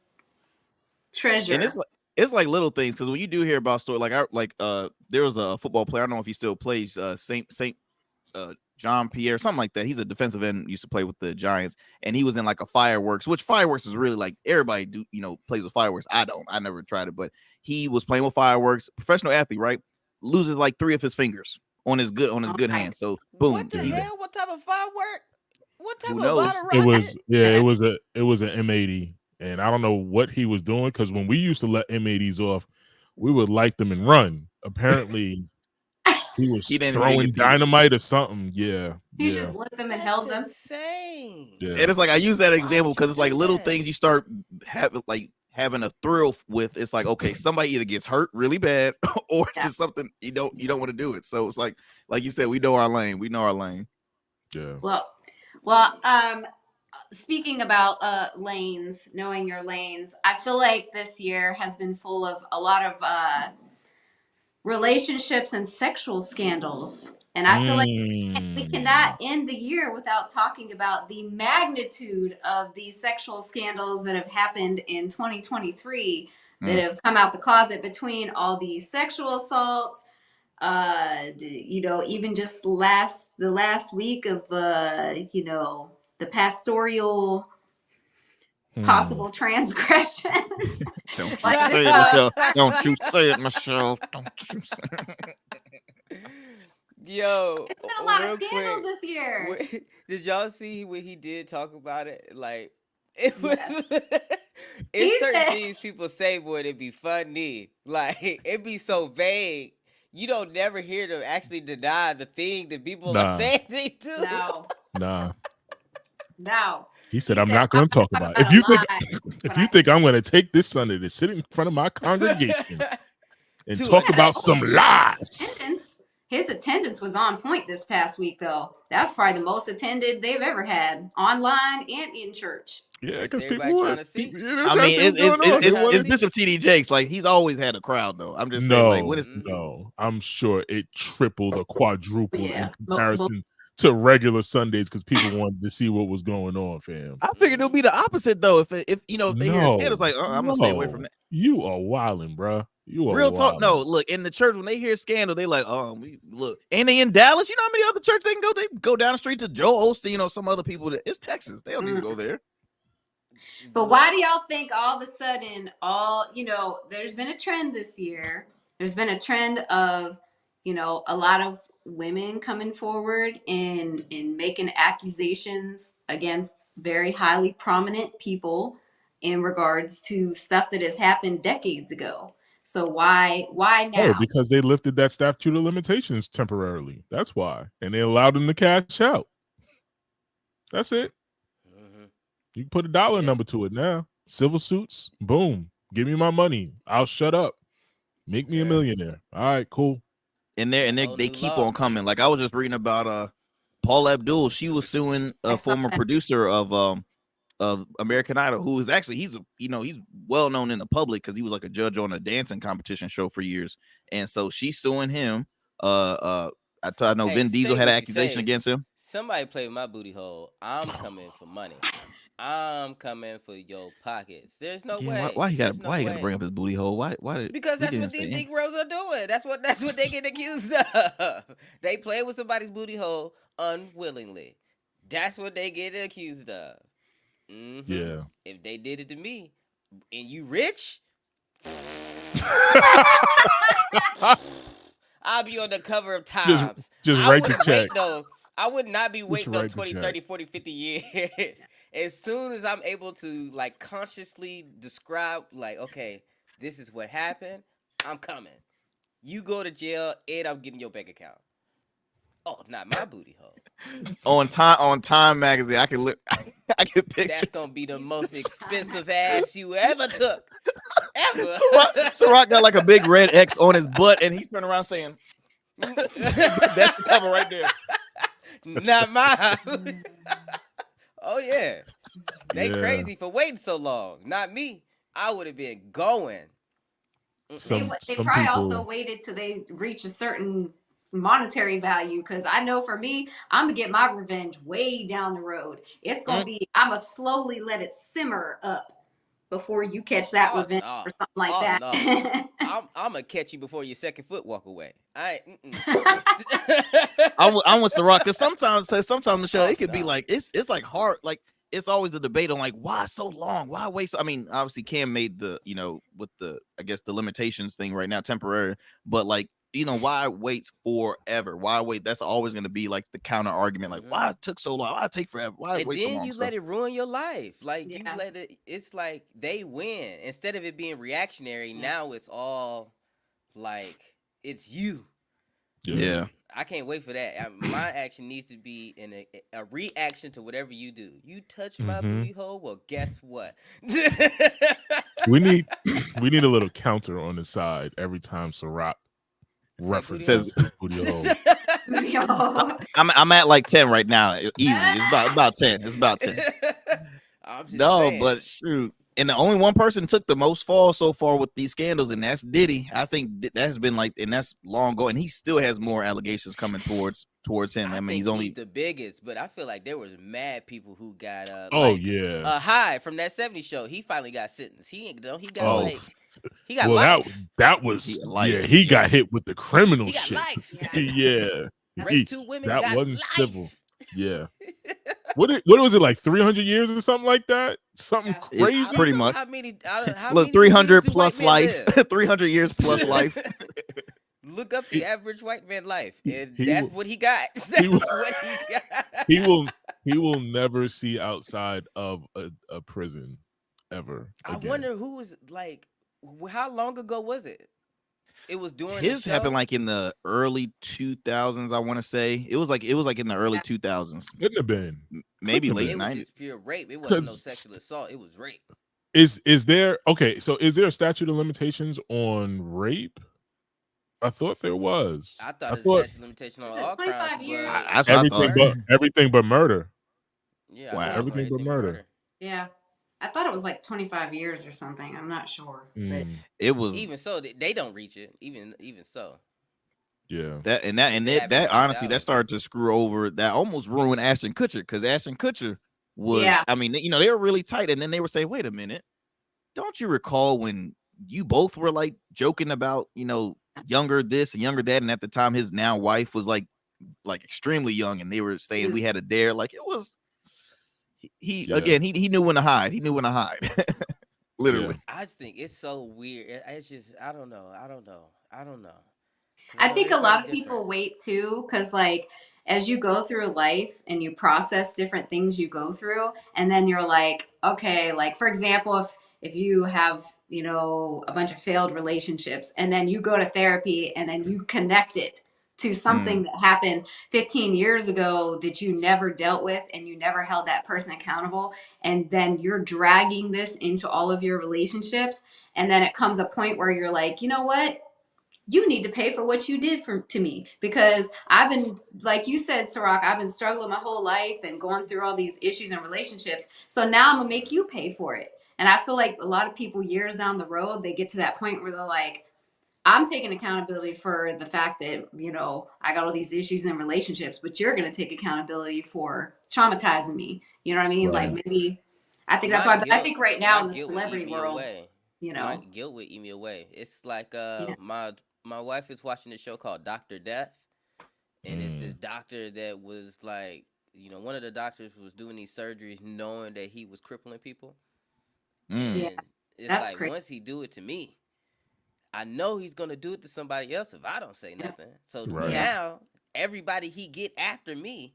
treasure. And it's like little things, because when you do hear about story there was a football player, I don't know if he still plays, Saint John Pierre, something like that. He's a defensive end, used to play with the Giants, and he was in like a fireworks, which fireworks is really like everybody plays with fireworks. I never tried it, but he was playing with fireworks, professional athlete, right? Loses like 3 of his fingers on his good hand. So boom. What the hell? What type of firework? What type Who of knows? bottle It rocket? was an M80, and I don't know what he was doing, because when we used to let M80s off, we would light them and run. Apparently, he was He didn't throwing get people. dynamite or something. Yeah. He just lit them and held them. Insane. Yeah. And it's like I use that example would because you it's like do little that? things you start having a thrill with. It's like, okay, somebody either gets hurt really bad or it's just something you don't want to do it. So it's like you said, we know our lane. We know our lane. Yeah. Well, speaking about lanes, knowing your lanes, I feel like this year has been full of a lot of relationships and sexual scandals. And I feel like we cannot end the year without talking about the magnitude of these sexual scandals that have happened in 2023 that have come out the closet between all these sexual assaults. Even just the last week of the pastoral possible transgressions. Don't you Like- say it, Michelle. Don't you say it, Michelle. Don't you say it. Yo, It's been a lot real of scandals quick, this year. did y'all see when he did talk about it? Like, it was. Yes. He It's certain said- things people say, boy, it'd be funny. Like, it'd be so vague. You don't never hear them actually deny the thing that people Nah. are saying they do. Nah. No. He said, He I'm said, not going to talk I'm about gonna it. If you talk think about a lot, if but you I- think I'm going to take this Sunday to sit in front of my congregation and To talk a about house. some lies. His attendance was on point this past week, though. That's probably the most attended they've ever had, online and in church. Yeah, because Everybody people trying to see. I mean, it's on. Bishop T.D. Jakes. Like, he's always had a crowd, though. I'm just saying, like, when it's No, I'm sure it tripled or quadrupled Yeah. in comparison to regular Sundays, because people wanted to see what was going on, fam. I figured it'll be the opposite, though. If they hear a scandal, it's like, I'm gonna stay away from that. You are wilding, bro. You are Real talk. wild. No, look, in the church when they hear scandal, they like, we look. And they in Dallas. You know how many other churches they can go? They go down the street to Joel Osteen or some other people. It's Texas. They don't need to go there. But why do y'all think all of a sudden, there's been a trend this year. There's been a trend of, a lot of women coming forward and making accusations against very highly prominent people in regards to stuff that has happened decades ago. So why now? Oh, because they lifted that statute of limitations temporarily. That's why. And they allowed them to cash out. That's it. You can put a dollar number to it now. Civil suits, boom. Give me my money. I'll shut up. Make me a millionaire. All right, cool. And they keep on coming. Like I was just reading about Paula Abdul. She was suing a former producer of American Idol, who is actually he's well known in the public because he was like a judge on a dancing competition show for years. And so she's suing him. I know Vin Diesel had an accusation against him. Somebody play with my booty hole. I'm coming for money. I'm coming for your pockets. There's no way. Why he got to bring up his booty hole? Why? Because that's what these Negroes are doing. That's what they get accused of. They play with somebody's booty hole unwillingly. That's what they get accused of. Mm-hmm. Yeah. If they did it to me, and you rich, I'll be on the cover of Times. Just write the check. I would not be waiting on 20, check. 30, 40, 50 years. As soon as I'm able to consciously describe okay, this is what happened, I'm coming. You go to jail and I'm getting your bank account. Oh, not my booty hole. On Time magazine, I can picture. That's gonna be the most expensive ass you ever took. Ever. So Rock got like a big red X on his butt, and he's turning around saying, "That's the cover right there." Not mine. Oh yeah, they crazy for waiting so long. Not me. I would have been going. They probably also waited till they reach a certain monetary value, because I know for me, I'm gonna get my revenge way down the road. It's gonna be, I'm gonna slowly let it simmer up before you catch that revenge or something like that. No. I'm gonna catch you before your second foot walk away. I'm with Ciroc, because sometimes Michelle, it could be like it's like hard, like it's always a debate on like why so long, why wait so. I mean, obviously Cam made the with the I guess the limitations thing right now temporary, but like why wait forever? Why wait? That's always going to be like the counter argument. Like, why it took so long? Why it take forever? Why it wait so long? And then you let it ruin your life. Like you let it. It's like they win instead of it being reactionary. Now it's all like it's you. Yeah. I can't wait for that. My action needs to be in a reaction to whatever you do. You touch my booty hole. Well, guess what? we need a little counter on the side every time Ciroc references booty hole. I'm at like 10 right now. Easy. It's about 10. It's about 10. But shoot. And the only one person took the most fall so far with these scandals, and that's Diddy. I think that's been and that's long ago, and he still has more allegations coming towards him. I mean, he's only the biggest, but I feel like there was mad people who got Hyde from that 70s show. He finally got sentenced. He got life. He got hit with the criminal shit. Life. Raped 2 women. That wasn't life. Civil. Yeah. What was it, like 300 years or something like that? Something crazy. Pretty much. Look, 300 plus life. 300 years plus life. Look up the average white man life, and that's what he got. He will never see outside of a prison ever. I wonder who was like. How long ago was it? It was during his happened like in the early 2000s. I want to say it was like in the early 2000s. Couldn't have been. Maybe late 90s. It was just pure rape. It wasn't no sexual assault. It was rape. Is there so is there a statute of limitations on rape? I thought there was. I thought it was a statute of limitation on all 25 crimes. years. Everything but murder. Yeah. Wow. Everything but murder. Yeah. I thought it was like 25 years or something. I'm not sure. But it was even so they don't reach it. Even so. Yeah. That honestly that started to screw over. That almost ruined Ashton Kutcher, because Ashton Kutcher was I mean, they were really tight, and then they were saying, wait a minute, don't you recall when you both were like joking about, you know, younger this and younger that, and at the time his now wife was like extremely young, and they were saying we had a dare. Like it was he Yeah. again, he knew when to hide. He knew when to hide. Literally. I just think it's so weird. It's just I don't know. 'Cause I know think a everybody lot of different. people wait too, because like as you go through life and you process different things you go through, and then you're like, okay, like for example, if you have, you know, a bunch of failed relationships, and then you go to therapy and then you connect it to something that happened 15 years ago that you never dealt with and you never held that person accountable, and then you're dragging this into all of your relationships, and then it comes a point where you're like, you know what, you need to pay for what you did to me, because I've been, like you said, Ciroc, I've been struggling my whole life and going through all these issues and relationships. So now I'm gonna make you pay for it. And I feel like a lot of people years down the road, they get to that point where they're like, I'm taking accountability for the fact that, you know, I got all these issues in relationships, but you're going to take accountability for traumatizing me. You know what I mean? Right. Like maybe, I think that's My why, but I guilt- think right now my in the guilt would eat celebrity me world, away. you My know, guilt would eat me away. It's like Yeah. my wife is watching a show called Dr. Death, and it's Mm. this doctor that was like, you know, one of the doctors was doing these surgeries knowing that he was crippling people. And Yeah, it's that's like crazy. once he do it to me, I know he's gonna do it to somebody else if I don't say Yeah. nothing. So Right. Yeah. now everybody he get after me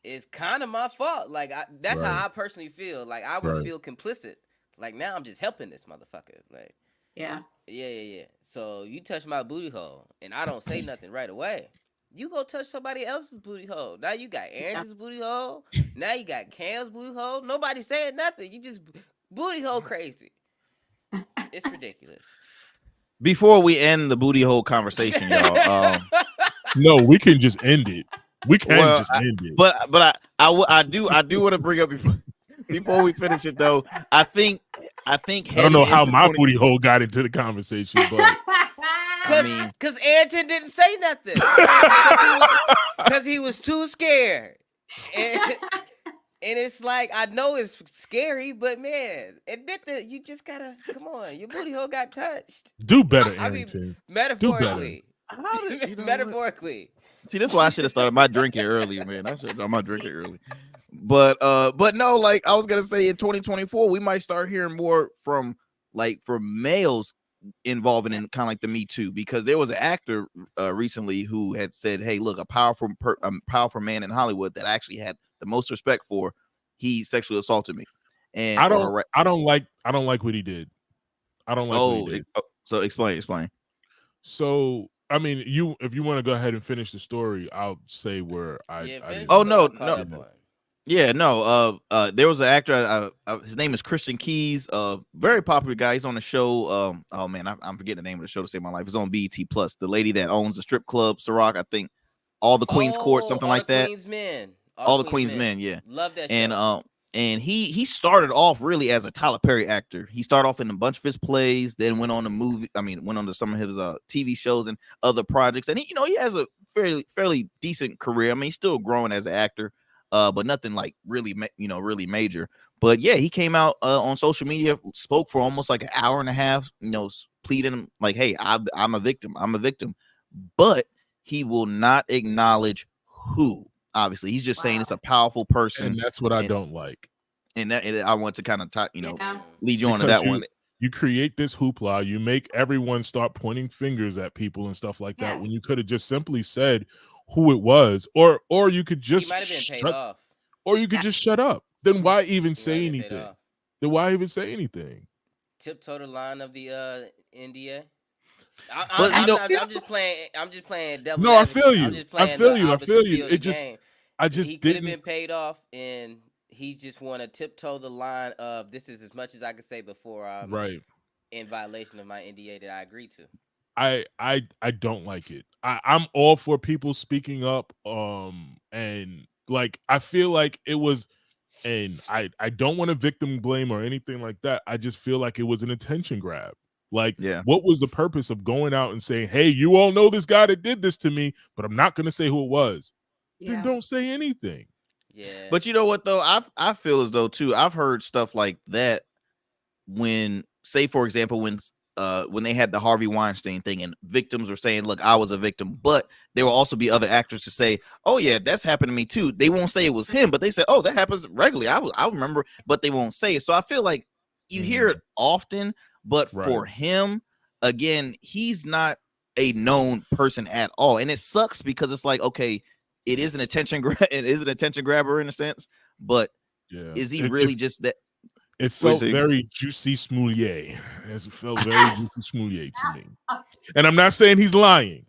is kind of my fault. Like that's Right. how I personally feel. Like I would Right. feel complicit. Like now I'm just helping this motherfucker. Like Yeah. yeah. So you touch my booty hole and I don't say nothing right away. You go touch somebody else's booty hole. Now you got Aaron's booty hole. Now you got Cam's booty hole. Nobody saying nothing. You just booty hole crazy. It's ridiculous. Before we end the booty hole conversation, y'all. No, we can just end it. We can Well, just end it. But I do want to bring up before we finish it though. I think I don't heading know how into my 20 booty hole got into the conversation, but I mean, Cause Arrington didn't say nothing. Cause he was too scared. And it's like, I know it's scary, but man, admit that you just gotta, come on, your booty hole got touched. do better, I mean, Arrington. metaphorically. how did, you know what? Metaphorically. See, that's why I should have started my drinking earlier, man. I should have done my drinking early. But no, like I was gonna say, in 2024, we might start hearing more from males involving in kind of like the Me Too, because there was an actor recently who had said, "Hey, look, a powerful man in Hollywood that I actually had the most respect for, he sexually assaulted me." And I don't like what he did. I don't like what he did. So explain. So I mean, if you want to go ahead and finish the story, I'll say where I. Yeah, I finish didn't- what no, I'm caught up on. Yeah, no. There was an actor. His name is Christian Keys. Very popular guy. He's on the show. Oh man, I'm forgetting the name of the show to save my life. It's on BET Plus. The lady that owns the strip club, Ciroc, I think, all the Queen's Court, something like that. Queen's Men. All the Queen's Men, yeah. Love that And show. and he started off really as a Tyler Perry actor. He started off in a bunch of his plays, then went on to some of his TV shows and other projects. And he has a fairly decent career. I mean, he's still growing as an actor, but nothing like really really major. But yeah, he came out on social media, spoke for almost like an hour and a half, pleading like, "Hey, I'm a victim. I'm a victim," but he will not acknowledge who. Obviously, he's just saying it's a powerful person, and that's what I don't like. and I want to kind of Yeah. lead you on to Because that one. You create this hoopla, you make everyone start pointing fingers at people and stuff like that, Yeah. when you could have just simply said who it was, or you could He just might have been paid shut, off. or you could just shut up. Then why even He say might have been paid anything? off. Then why even say anything? Tiptoe the line of the NDA. But, I'm just playing. I'm just playing devil's No, I advocate. feel I'm you. just I playing feel the you. I opposite feel you. field of the It just, game. I just He could have didn't. been paid off, and he just want to tiptoe the line of this is as much as I can say before I'm Right. in violation of my NDA that I agreed to. I don't like it. I'm all for people speaking up. And like I feel like it was, and I don't want to victim blame or anything like that. I just feel like it was an attention grab. Like, Yeah. what was the purpose of going out and saying, "Hey, you all know this guy that did this to me, but I'm not going to say who it was." Then Yeah. don't say anything. Yeah. But you know what though, I feel as though too, I've heard stuff like that when say for example when they had the Harvey Weinstein thing and victims were saying, look, I was a victim, but there will also be other actors to say, oh yeah, that's happened to me too. They won't say it was him, but they say, oh, that happens regularly. I remember, but they won't say it. So I feel like you hear it often, but for him, again, he's not a known person at all. And it sucks because it's like, okay, it is an attention grabber in a sense, but is he really just that? It felt very Juicy Smoulier. It felt very Juicy Smoulier to me. And I'm not saying he's lying.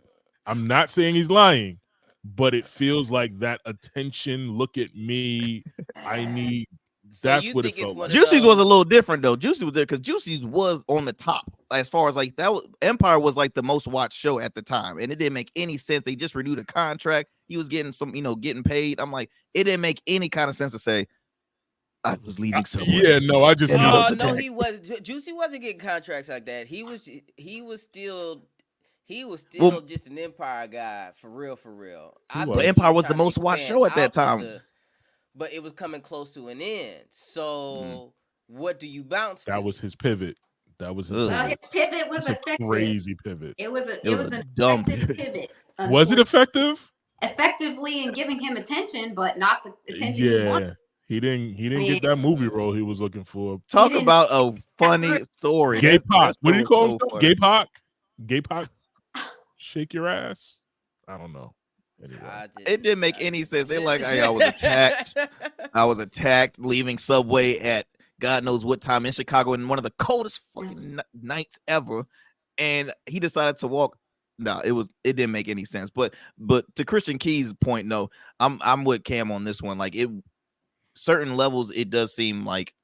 But it feels like that attention. Look at me. I need. So that's you what it think it's felt one like. of Juicy's was those- a little different though. Juicy was there because Juicy's was on the top as far as like that was Empire was like the most watched show at the time, and it didn't make any sense. They just renewed a contract. He was getting some, getting paid. I'm like, it didn't make any kind of sense to say I was leaving Subway. Yeah, no, I just And knew. he was no, attacked. he was Juicy wasn't getting contracts like that. He was still Well- just an Empire guy for real. He was. But think Empire he was the tried to most watched expand show at that out of time. but it was coming close to an end. So what do you bounce to? That was his pivot. That was his Ugh. Well, pivot. his pivot was It's a effective. crazy pivot. It was It was an a dumb effective pivot. pivot. Was it effective? Effectively in giving him attention, but not the attention he Yeah, wanted. he didn't mean- get that movie role he was looking for. Talk didn't- about a funny story. Gay That- Pac. that What did he story call was so himself? funny. Gay Pac. Gay Pac. Shake your ass. I don't know. Anyway. It didn't make any sense. They're like, hey, I was attacked. I was attacked leaving Subway at God knows what time in Chicago in one of the coldest fucking nights ever, and he decided to walk. No, it didn't make any sense. But to Christian Key's point, no, I'm with Cam on this one. Like it, certain levels, it does seem like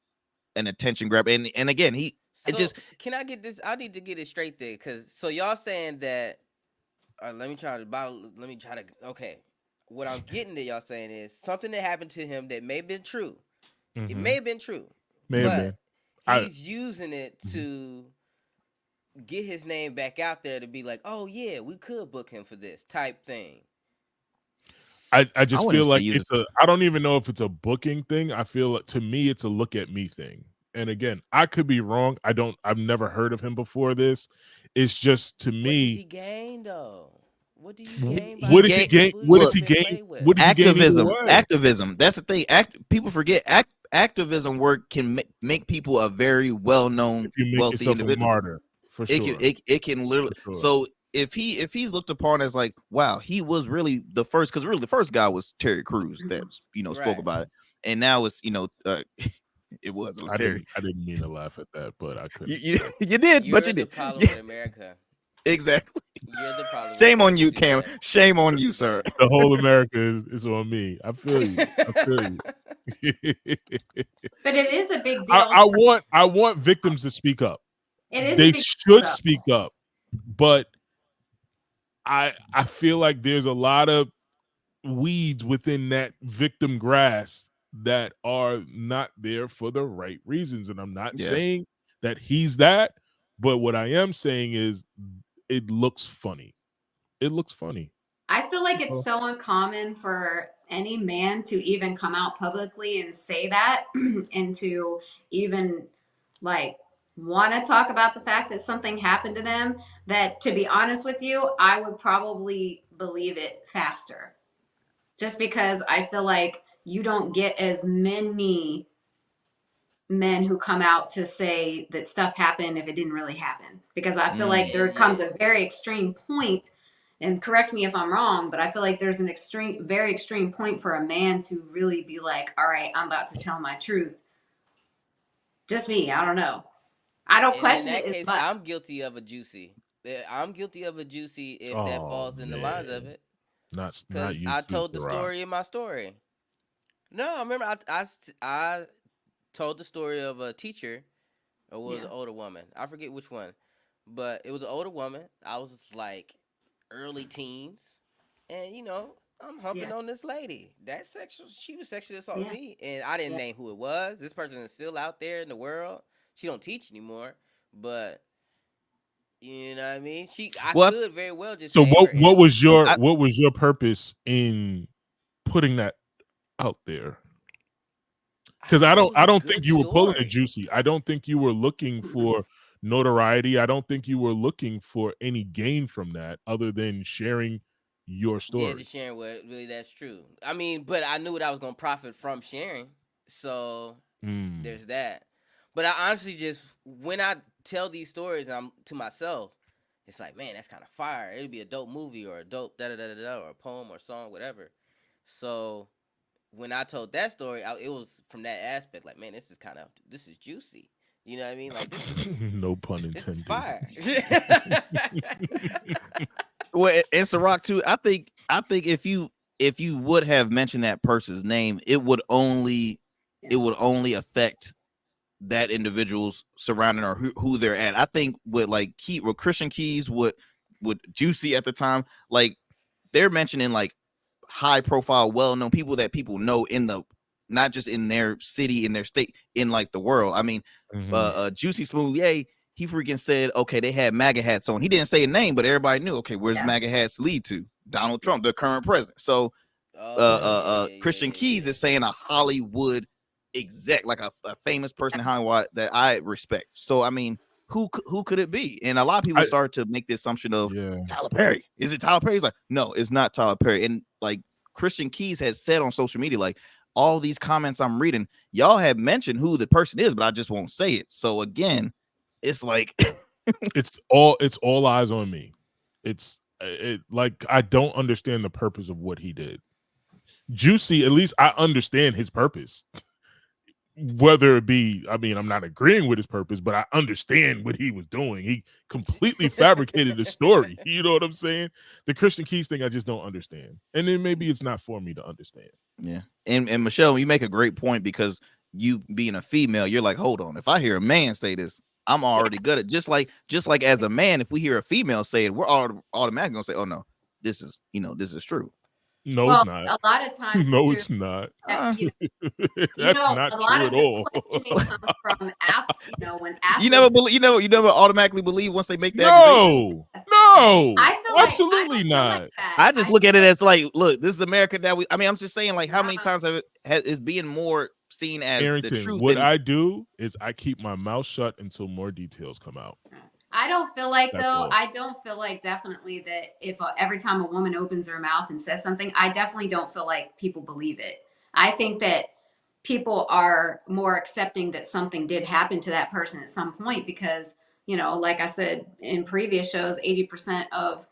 an attention grab, and again, Can I get this? I need to get it straight there, because so y'all saying that. Let me try to. Okay, what I'm getting that y'all saying is something that happened to him that may have been true. It may have been true. May have been. But he's using it to get his name back out there to be like, oh yeah, we could book him for this type thing. I just wouldn't feel say like use I don't even know if it's a booking thing. I feel like, to me, it's a look at me thing. And again, I could be wrong. I've never heard of him before this. It's just, to What does me, he gain though? What do you gain? by what does he getting gain? booty What does he been gain? played with? What does he gain either activism. way? Activism. That's the thing. People forget activism work can make people a very well-known, If you make wealthy yourself a individual. martyr, for sure. It can literally. For sure. So if he's looked upon as like, wow, he was really the first, because really the first guy was Terry Crews that spoke Right. about it, and now it's it was Terry. I didn't mean to laugh at that, but I couldn't. You did, You're but you the did. problem Yeah, with America. exactly. You're the problem. Shame with on you, do Cam. that. Shame on you, sir. The whole America is on me. I feel you. I feel you. But it is a big deal. I want victims to speak up. it is a They big should deal, though. speak up, but I feel like there's a lot of weeds within that victim grass that are not there for the right reasons. And I'm not Yeah. saying that he's that, but what I am saying is it looks funny. It looks funny. I feel like it's Oh. so uncommon for any man to even come out publicly and say that and to even like want to talk about the fact that something happened to them, that, to be honest with you, I would probably believe it faster. Just because I feel like you don't get as many men who come out to say that stuff happened if it didn't really happen. Because I feel like there comes a very extreme point, and correct me if I'm wrong, but I feel like there's an very extreme point for a man to really be like, all right, I'm about to tell my truth. Just me, I don't know. I don't And question in that it as case, much. I'm guilty of a juicy. I'm guilty of a juicy if that Oh, falls in the lines of man. it. Not Because you. I told the Mr. Rock. story in my story. No, I remember I told the story of a teacher. Or was Yeah. an older woman. I forget which one. But it was an older woman. I was like early teens. And I'm humping Yeah. on this lady. She was sexually assaulting Yeah. me. And I didn't Yeah. name who it was. This person is still out there in the world. She don't teach anymore. But you know what I mean? I Well, could very well just So say what her what and- was your I- what was your purpose in putting that out there? Because I thought it don't was a think good you were pulling a story. juicy. I don't think you were looking for notoriety. I don't think you were looking for any gain from that other than sharing your Yeah, story. just sharing what really that's true. I mean, but I knew what I was gonna profit from sharing, so Mm. there's that. But I honestly just when I tell these stories, I'm to myself. It's like, man, that's kind of fire. It'd be a dope movie or a dope da da da da da or a poem or song, whatever. So when I told that story, it was from that aspect. Like, man, this is juicy. You know what I mean? Like No pun this is intended. fire. Well, and Ciroc too. I think if you would have mentioned that person's name, it would only affect that individual's surrounding or who they're at. I think with like with Christian Keys, with Juicy at the time, like they're mentioning like high profile, well known people that people know in the not just in their city, in their state, in like the world. I mean, Juicy Smoothie, he freaking said, okay, they had MAGA hats on. He didn't say a name, but everybody knew. Okay, where's MAGA hats lead to? Donald Trump, the current president. So, Christian Keys is saying a Hollywood exec, like a famous person in Hollywood that I respect. So, I mean, who could it be? And a lot of people start to make the assumption of Tyler Perry. Is it Tyler Perry? He's like, no, it's not Tyler Perry. And like Christian Keys has said on social media, like all these comments I'm reading, y'all have mentioned who the person is, but I just won't say it. So again, it's like it's all eyes on me. It's like I don't understand the purpose of what he did. Juicy, at least I understand his purpose. Whether it be, I mean, I'm not agreeing with his purpose, but I understand what he was doing. He completely fabricated the story. You know what I'm saying? The Christian Keys thing, I just don't understand. And then maybe it's not for me to understand. Yeah. And Michelle, you make a great point because you being a female, you're like, hold on. If I hear a man say this, I'm already good at just like as a man, if we hear a female say it, we're automatically gonna say, oh no, this is true. No, well, it's not. A lot of times, no, it's not. That's not true at all. Questioning comes from when athletes. You never automatically believe once they make that. No, I feel absolutely like, not. I just look at it as like, look, this is America that we. I mean, I'm just saying, like, how many times is being more seen as Arrington, the truth? What I do is I keep my mouth shut until more details come out. I don't feel like That's though. all. I don't feel like definitely that if every time a woman opens her mouth and says something, I definitely don't feel like people believe it. I think that people are more accepting that something did happen to that person at some point because, like I said in previous shows, 80% of,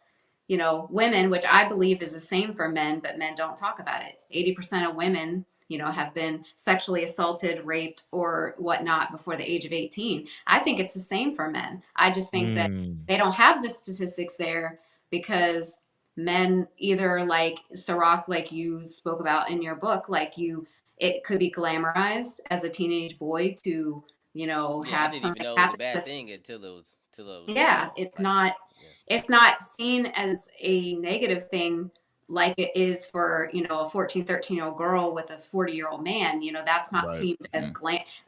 women, which I believe is the same for men, but men don't talk about it. 80% of women, have been sexually assaulted, raped, or whatnot before the age of 18. I think it's the same for men. I just think that they don't have the statistics there because men either like Ciroc, like you spoke about in your book, it could be glamorized as a teenage boy to, have something happen. Bad thing until it was. It's not seen as a negative thing like it is for, a 14, 13-year-old girl with a 40-year-old man. That's not seen as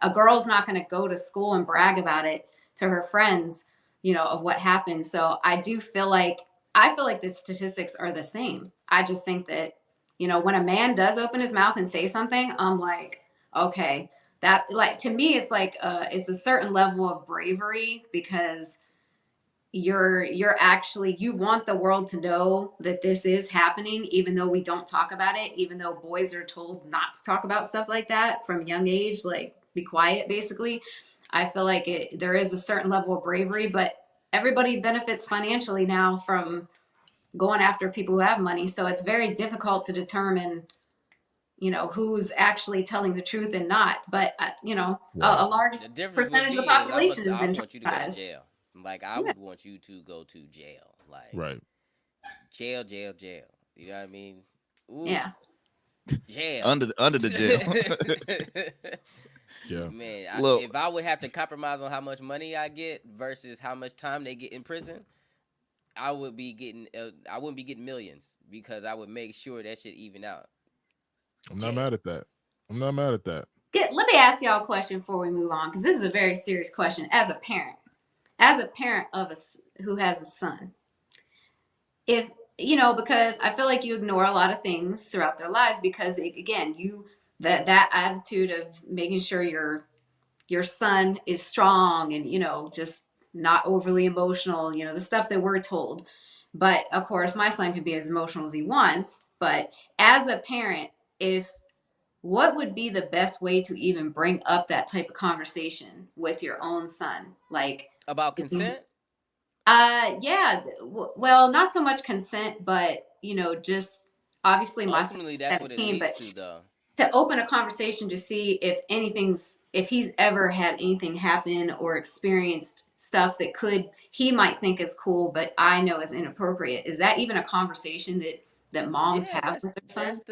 a girl's not going to go to school and brag about it to her friends, of what happened. So I feel like the statistics are the same. I just think that, when a man does open his mouth and say something, I'm like, okay, that, like, to me, it's like, it's a certain level of bravery because you're actually, you want the world to know that this is happening, even though we don't talk about it, even though boys are told not to talk about stuff like that from a young age, like be quiet, basically. I feel like there is a certain level of bravery, but everybody benefits financially now from going after people who have money. So it's very difficult to determine, who's actually telling the truth and not. But, a large percentage of the population has been traumatized. Like I would want you to go to jail, like jail. You know what I mean? Ooh. Yeah. Jail under the jail. Yeah, man. If I would have to compromise on how much money I get versus how much time they get in prison, I wouldn't be getting millions because I would make sure that shit even out. I'm not mad at that. Let me ask y'all a question before we move on, because this is a very serious question. As a parent who has a son, if because I feel like you ignore a lot of things throughout their lives because that attitude of making sure your son is strong and just not overly emotional, you know, the stuff that we're told. But of course, my son can be as emotional as he wants. But as a parent, if what would be the best way to even bring up that type of conversation with your own son? Like, About consent? yeah, well, not so much consent, but you know, just obviously my son Ultimately, is that's what it 17, leads but to, though. to open a conversation to see if he's ever had anything happen or experienced stuff that he might think is cool, but I know is inappropriate. Is that even a conversation that moms Yeah, have with their sons?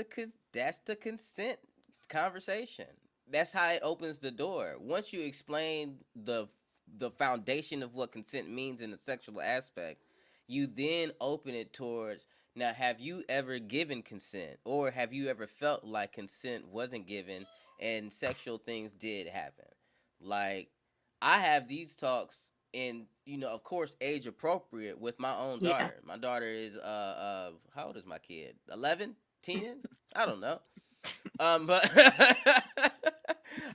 that's the consent conversation. That's how it opens the door. Once you explain the foundation of what consent means in the sexual aspect, you then open it towards, now, have you ever given consent, or have you ever felt like consent wasn't given and sexual things did happen? Like, I have these talks in, of course, age appropriate with my own Yeah, daughter. My daughter is how old is my kid? 11, 10? I don't know. But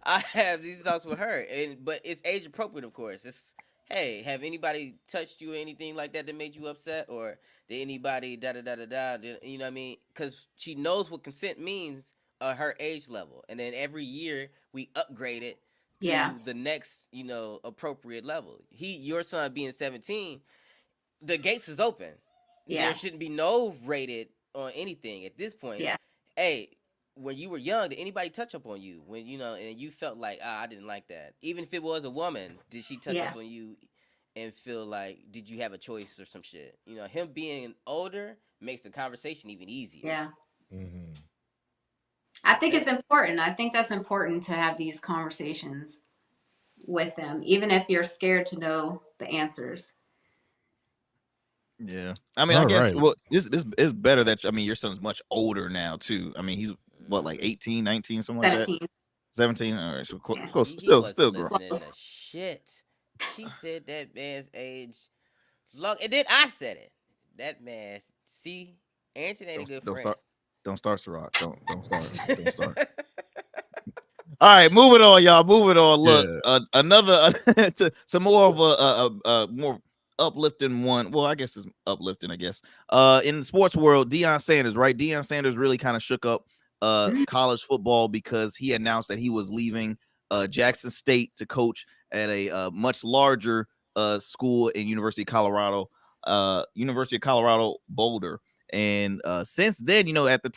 I have these talks with her, but it's age appropriate, of course. It's, hey, have anybody touched you or anything like that that made you upset, or did anybody da da da da da? You know what I mean? Because she knows what consent means at her age level, and then every year we upgrade it yeah, to the next, appropriate level. Your son being 17, the gates is open. There yeah, shouldn't be no rated on anything at this point. yeah, Hey, when you were young, did anybody touch up on you when and you felt like, I didn't like that? Even if it was a woman, did she touch yeah, up on you and feel like, did you have a choice or some shit? Him being older makes the conversation even easier. yeah. Mm-hmm. I That's think it's it. important. I think that's important to have these conversations with them, even if you're scared to know the answers. Yeah, I mean, I All guess right. well, it's better that, I mean, your son's much older now too. I mean, he's what, like Mhm. 18, 19, something like that. 17. 17. All right, so Yeah. close, He wasn't still grown. listening to Close. shit. She said that man's age long, and then I said it. That man, see, Anton ain't a good Don't friend. start, Ciroc. Don't start. All right, moving on, y'all. Moving on. Look, Yeah. another to more of a more uplifting one. Well, I guess it's uplifting. I guess. In the sports world, Deion Sanders, right? Deion Sanders really kind of shook up college football because he announced that he was leaving Jackson State to coach at a much larger school in University of Colorado, Boulder. And since then, at the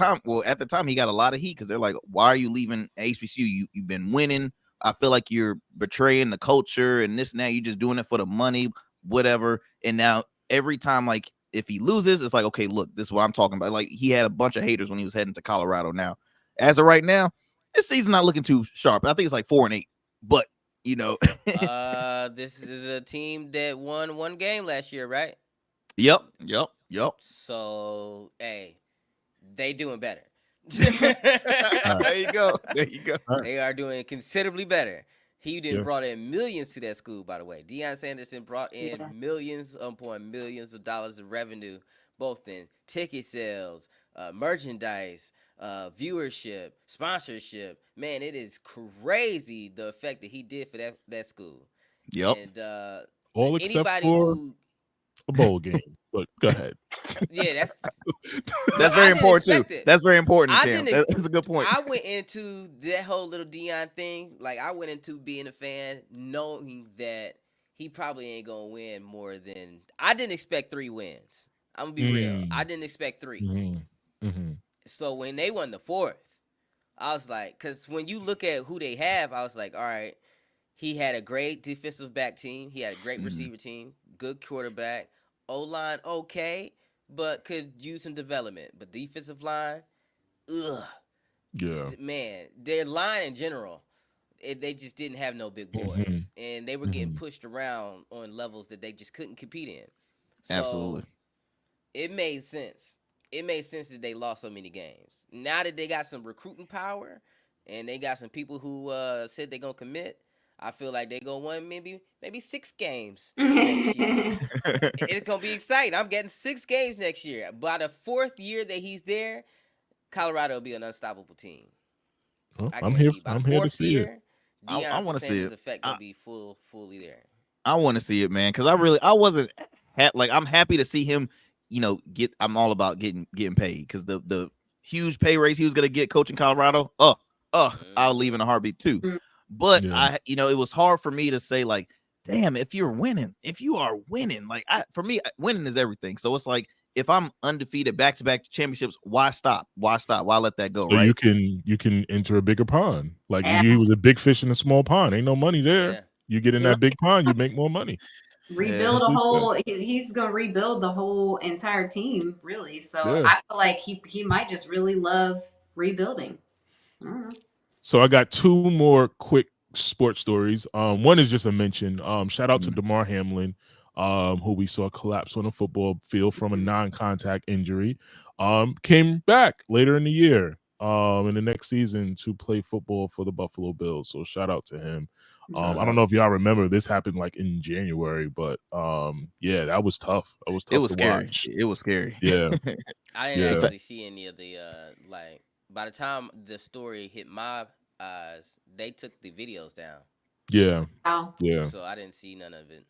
time he got a lot of heat because they're like, why are you leaving HBCU? You've been winning. I feel like you're betraying the culture and this and that. You're just doing it for the money, whatever. And now every time, like, if he loses, it's like, okay, look, this is what I'm talking about. Like, he had a bunch of haters when he was heading to Colorado. Now, as of right now, this season's not looking too sharp. I think it's like 4-8. But This is a team that won one game last year, right? yep. So, hey, they doing better. There you go. They are doing considerably better. He didn't Yeah. brought in millions to that school, by the way. Deion Sanderson brought in Yeah. millions upon millions of dollars of revenue, both in ticket sales, merchandise, viewership, sponsorship. Man, it is crazy the effect that he did for that school. Yep. And All except anybody for who, a bowl game. But go ahead. yeah, That's I very didn't important too. expect it. That's very important, I Cam. didn't. That's a good point. I went into that whole little Deion thing. Like, I went into being a fan knowing that he probably ain't gonna win more than. I didn't expect 3 wins. I'm gonna be real. I didn't expect 3. Mm-hmm. So when they won the 4th, I was like, because when you look at who they have, I was like, all right, he had a great defensive back team. He had a great receiver team, good quarterback, O-line okay, but could use some development. But defensive line, ugh. Yeah. Man, their line in general, they just didn't have no big boys, Mhm. and they were getting pushed around on levels that they just couldn't compete in. So Absolutely. it made sense. It made sense that they lost so many games. Now that they got some recruiting power and they got some people who said they're gonna commit, I feel like they're gonna win maybe 6 games next year. It's gonna be exciting. I'm getting 6 games next year. By the 4th year that he's there, Colorado will be an unstoppable team. Well, I I'm here. guarantee you. By the I'm here to 4th see it. year, I Deion want to see Sanders' it. effect gonna be fully there. I want to see it, man, because I wasn't like I'm happy to see him. I'm all about getting paid because the huge pay raise he was gonna get coaching Colorado. I'll leave in a heartbeat too. But it was hard for me to say like, damn, if you are winning, like winning is everything. So it's like if I'm undefeated back-to-back championships, why stop? Why let that go? So right? you can enter a bigger pond. Like Yeah. he was a big fish in a small pond. Ain't no money there. Yeah. You get in that big pond, you make more money. Rebuild a whole. He's gonna rebuild the whole entire team, really. So Yeah. I feel like he might just really love rebuilding. I don't know. So I got two more quick sports stories. One is just a mention. Shout out to DeMar Hamlin, who we saw collapse on a football field from a non-contact injury. Came back later in the year, in the next season to play football for the Buffalo Bills. So shout out to him. I don't know if y'all remember, this happened like in January, but yeah, that was tough. It was tough. It was to scary. watch. It was scary. Yeah. I didn't actually see any of the like. By the time the story hit my eyes, they took the videos down. Yeah. Wow. Yeah. So I didn't see none of it.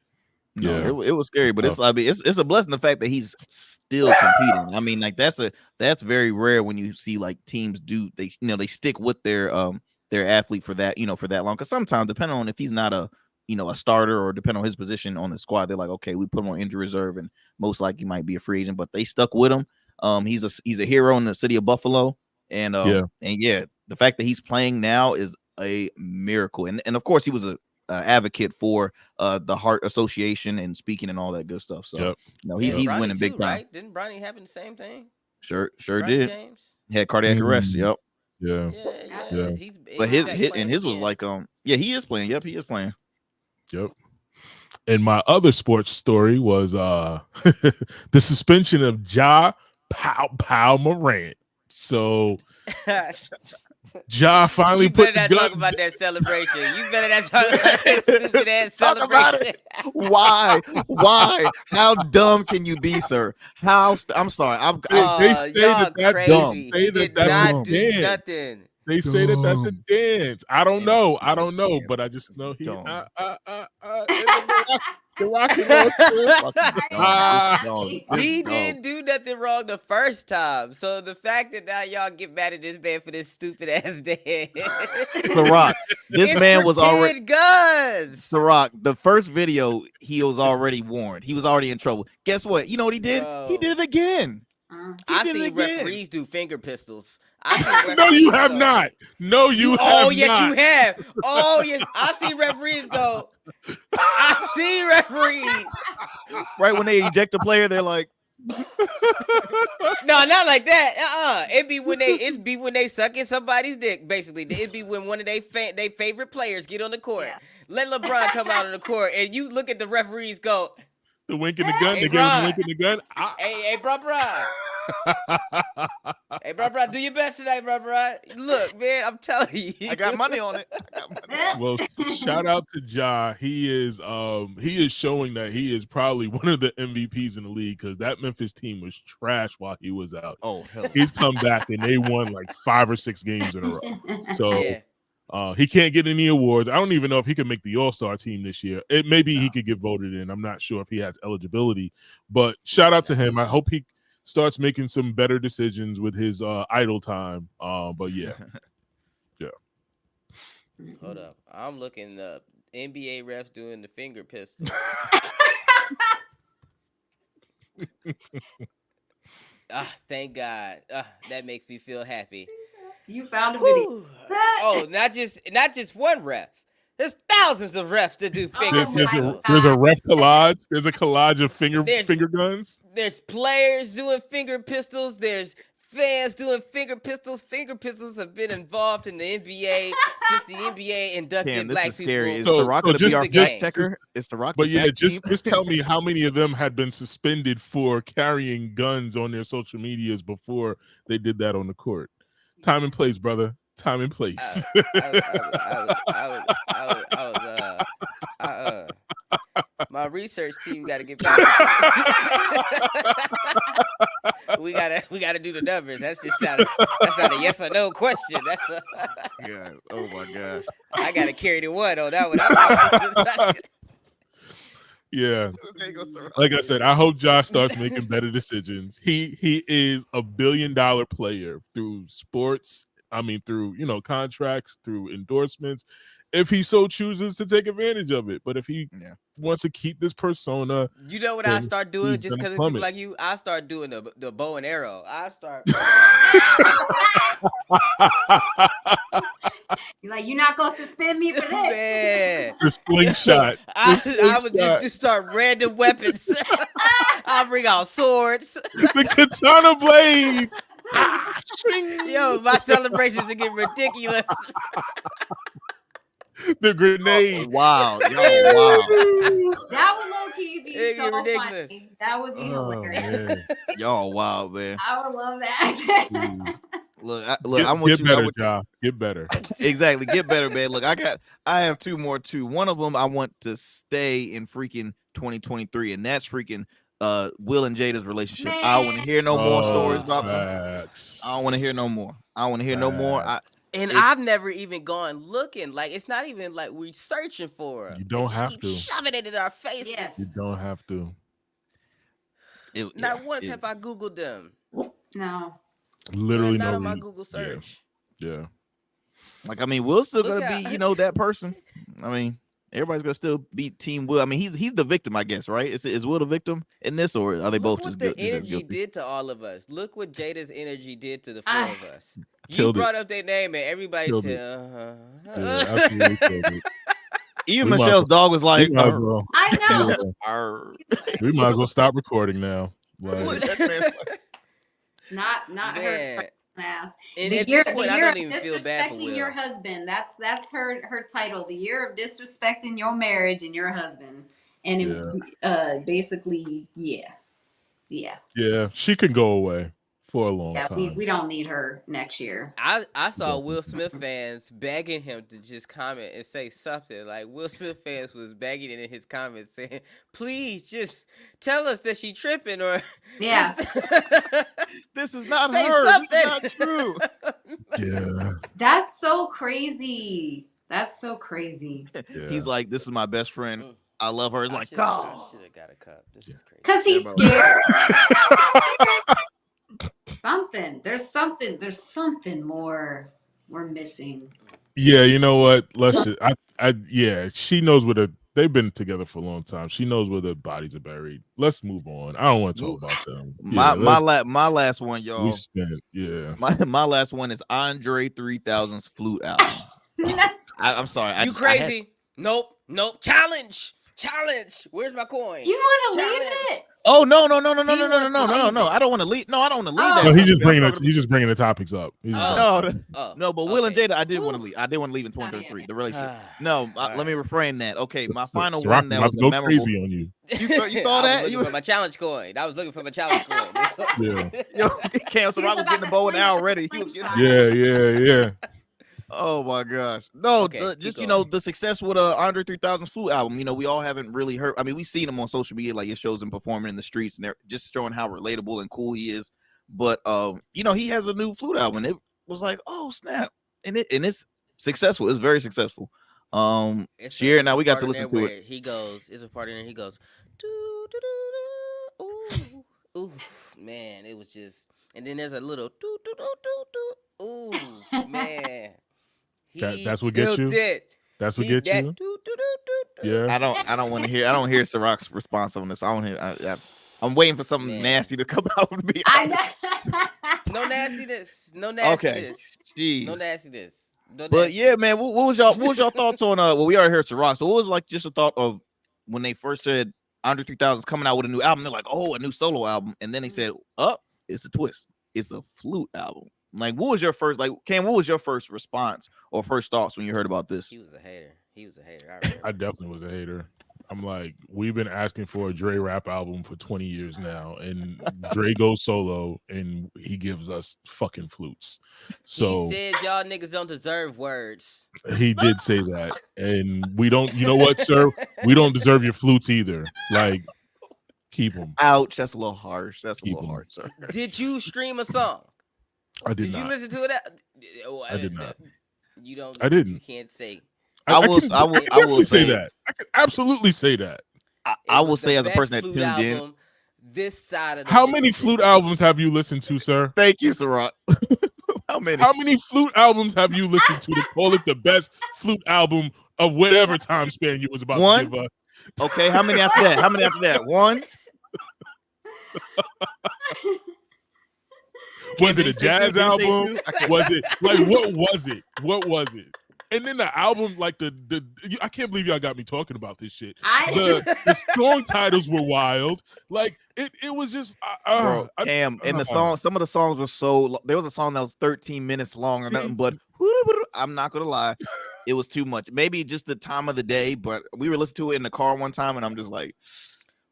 No, it was scary, but it's a blessing the fact that he's still competing. I mean, like that's very rare when you see like teams do they stick with their athlete for that for that long. Because sometimes depending on if he's not a starter or depending on his position on the squad, they're like, okay, we put him on injury reserve and most likely might be a free agent. But they stuck with him. He's a hero in the city of Buffalo, and the fact that he's playing now is a miracle. And of course he was a advocate for the Heart Association and speaking and all that good stuff. So he's winning big time. Right? Didn't Bronny happen the same thing? Sure Bronny did. James? He had cardiac arrest. Yep. Yeah. Yeah. But his was like he is playing. Yep, he is playing. Yep. And my other sports story was the suspension of Ja Morant. So Ja finally you put better the not talk guns about that celebration. You better not talk about that stupid ass celebration. Why? How dumb can you be, sir? I'm sorry. They say y'all that's crazy. dumb. He Say did that's not the do dance. nothing. They say that that's the dance. I don't know. Damn, But I just know he dumb. the Rocky He didn't do nothing wrong the first time. So the fact that now y'all get mad at this man for this stupid ass dance. The Rock. This man was already guns. The Rock. The first video, he was already warned. He was already in trouble. Guess what? You know what he did? Bro. He did it again. I see referees do finger pistols. No, you have not. No, you have Oh, not. yes, you have. Oh, yes. I see referees go. I see referees. Right when they eject a player, they're like, No, not like that. It'd be when they suck in somebody's dick, basically. It'd be when one of they favorite players get on the court. Yeah. Let LeBron come out on the court, and you look at the referees go, The wink in the gun. Hey, They gave him the Ron. wink in the gun. hey, bro. Hey, bro, do your best tonight, bro. Look, man, I'm telling you. I got money on it. Well, shout out to Ja. He is showing that he is probably one of the MVPs in the league because that Memphis team was trash while he was out. Oh, hell. He's come back and they won like 5 or 6 games in a row. So Yeah. he can't get any awards. I don't even know if he can make the All-Star team this year. Maybe he could get voted in. I'm not sure if he has eligibility, but shout out to him. I hope he starts making some better decisions with his idle time. But yeah. Hold up. I'm looking up NBA refs doing the finger pistol. Thank God. That makes me feel happy. You found a video. Whew. Oh, not just one ref. There's thousands of refs to do finger Oh There's pistols. a ref collage. There's a collage of finger There's- guns. There's players doing finger pistols. There's fans doing finger pistols. Finger pistols have been involved in the NBA since the NBA inducted Damn, this black is scary. Is people. So- The Rock so going to be just- our just- fact checker? Is The Rock But the yeah, fact just team? tell me how many of them had been suspended for carrying guns on their social medias before they did that on the court. Time and place, brother. Time and place. My research team got to get back. we gotta do the numbers. That's not a yes or no question. That's Yeah. Oh, my gosh. I gotta carry the one on that one. Yeah. There goes Ciroc. Like I said, I hope Josh starts making better decisions. He is a $1 billion player through sports. I mean, through contracts, through endorsements, if he so chooses to take advantage of it. But if he wants to keep this persona, You know what I then start doing he's just gonna because of people plummet. like you? I start doing the bow and arrow. I start. You're like, you're not gonna suspend me for this. Man. the slingshot. I would just start random weapons. I'll bring out swords. The katana blade. Yo, my celebrations are getting ridiculous. The grenade. Wow, yo, wow. That would low key be It'd so get ridiculous. funny. That would be Oh, hilarious. man. Y'all wow, man. I would love that. Look, I'm with Get you. better, I'm with- Josh. Get better. Exactly. Get better, man. Look, I have two more too. One of them I want to stay in freaking 2023, and that's freaking Will and Jada's relationship. I don't want to hear no more stories about them. Facts. I don't want to hear no more. I don't want to hear no more. And It's- I've never even gone looking. Like, it's not even like we're searching for 'em. You don't They just have keep to. shoving it in our faces. Yes. You don't have to. Not once have I Googled them. No. Literally Not no on my reason. Google search. Yeah. Like, I mean, Will's still Look gonna out. be, that person. I mean, everybody's gonna still be Team Will. I mean, he's the victim, I guess, right? Is Will the victim in this, or are they both Look just what guilty? the energy did to all of us. Look what Jada's energy did to the four Ah. of us. You Killed it. brought up their name and everybody Killed said, Yeah, absolutely killed it. Even We might Michelle's as dog was like, We might as well, I know. "Arr." we might as well stop recording now. Look Like, at that man's like, Not her Man. ass. And The at year, this point, the I year don't of even feel bad for disrespecting Will. your husband. That's her title. The year of disrespecting your marriage and your husband. And it, basically, yeah. yeah, she could go away for a long Yeah, time. we don't need her next year. I saw Definitely. Will Smith fans begging him to just comment and say something. Like, Will Smith fans was begging it in his comments saying, please just tell us that she tripping or Yeah. this is not Say her. This is not something. true. Yeah, That's so crazy. That's so crazy. yeah. He's like, this is my best friend. I love her. It's like, I oh. should have got a cup. This is crazy. Because he's Yeah, scared. There's something more we're missing. Yeah, you know what? Let's just, yeah, she knows where they've been together for a long time. She knows where their bodies are buried. Let's move on. I don't want to talk about them. My Yeah, my last one, we y'all. spent, yeah. My last one is Andre 3000's flute album. I'm sorry. You crazy? Nope. Challenge. Where's my coin? You want to leave Challenge. it? Oh no! He wants to leave I don't want to leave. No, I don't want to leave Oh. that. No, he's topic. just bringing the topics up. He's just Oh. bringing- No, but Will and okay. Jada, I did want to leave. I did want to leave in 2023. The relationship. Ah, No, all let me reframe that. Okay, my So- final so Rock one that about was to a go memorable. crazy on you. You saw I that? was looking for my challenge coin. I was looking for my challenge coin. Yeah. Yo, Cam, so He I was was about getting the to bow and swing arrow it. ready. He was getting. Slingshot. Yeah. Oh my gosh. No, Okay, keep just going. the success with Andre 3000 flute album. We all haven't really heard. I mean, we've seen him on social media, like it shows him performing in the streets, and they're just showing how relatable and cool he is. But he has a new flute album. And it was like, oh snap, and it's successful. It's very successful. Share now. We got to listen to it. He goes. It's a part in there. He goes. "Doo, doo, doo, doo, ooh, ooh, man, it was just. And then there's a little. Doo, doo, doo, doo, doo. Ooh, man. That's what gets killed you? It. That's what He- gets that you. doo, doo, doo, doo, doo. Yeah. I don't want to hear. I don't hear Ciroc's response on this. I don't hear. I'm waiting for something Man. nasty to come out. To be I honest. know. No nastiness. No Okay. nastiness. Jeez. No nastiness. No But yeah, nastiness. man, what was y'all thoughts on well, we already heard Ciroc. So what was like just a thought of when they first said Andre 3000's coming out with a new album? They're like, oh, a new solo album, and then they said, it's a twist. It's a flute album. Like, what was your first Cam? What was your first response or first thoughts when you heard about this? He was a hater. I remember. I definitely was a hater. I'm like, we've been asking for a Dre rap album for 20 years now, and Dre goes solo, and he gives us fucking flutes. So He said y'all niggas don't deserve words. he did say that, and we don't. You know what, sir? We don't deserve your flutes either. Like, keep them. Ouch, that's a little harsh. That's a Keep little 'em. harsh, sir. Did you stream a song? I did you not. listen to it? I did not. You don't. I didn't. You can't say. I will can say definitely say it. that. I can absolutely say that. I was will the say as a best person that flute tuned in. album this side of the How many Mississippi. flute albums have you listened to, sir? Thank you, Ciroc. How many? How many flute albums have you listened to call it the best flute album of whatever time span you was about One? to give us? Okay, how many after that? How many after that? One? Was it a Say jazz two, can you say album? two? I can't- Was it like what was it? What was it? And then the album, like I can't believe y'all got me talking about this shit. The song titles were wild. Like it was just Bro, Cam, and the song, some of the songs were so. There was a song that was 13 minutes long or nothing, but I'm not gonna lie, it was too much. Maybe just the time of the day, but we were listening to it in the car one time, and I'm just like,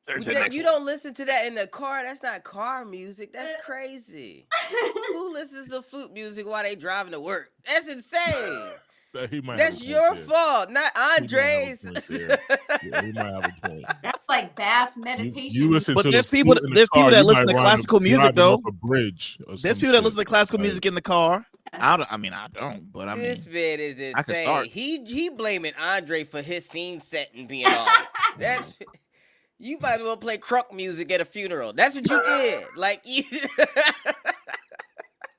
You don't listen to that in the car. That's not car music. That's crazy. Who listens to flute music while they driving to work? That's insane. That's your fault, not Andre's. Yeah, he might have a point. That's like bath meditation. You listen But to there's the people. flute in the There's people car, that you listen might to wind up classical music driving though. off a bridge. Or There's some people that shit. listen to classical Like, music in the car. I don't, but I mean, This man is I can start. insane. He blaming Andre for his scene setting being off. That's you might as well play crunk music at a funeral. That's what you did. Like you,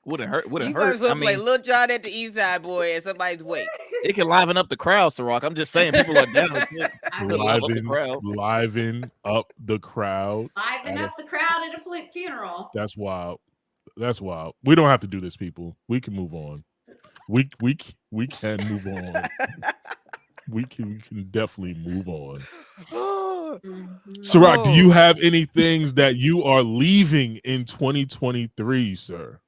wouldn't hurt. Wouldn't you might as hurt. well I play mean, Lil Jon at the East Side Boy at somebody's wake. it can liven up the crowd, Ciroc. I'm just saying, people are down. Liven up the crowd. Liven up the crowd at a flute funeral. That's wild. That's wild. We don't have to do this, people. We can move on. We can move on. we can definitely move on. Ciroc, do you have any things that you are leaving in 2023, sir?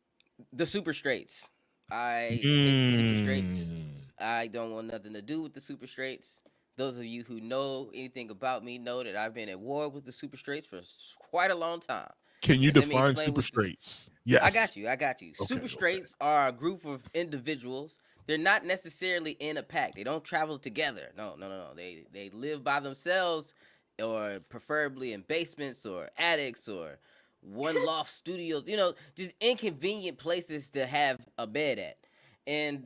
The Super Straights. I hate the Super Straights. I don't want nothing to do with the Super Straights. Those of you who know anything about me know that I've been at war with the Super Straights for quite a long time. Can you And let me define explain super what- Straights? Yes. I got you. Okay, Super Straights are a group of individuals. They're not necessarily in a pack. They don't travel together. No. They live by themselves, or preferably in basements or attics or one loft studios. You know, just inconvenient places to have a bed at. And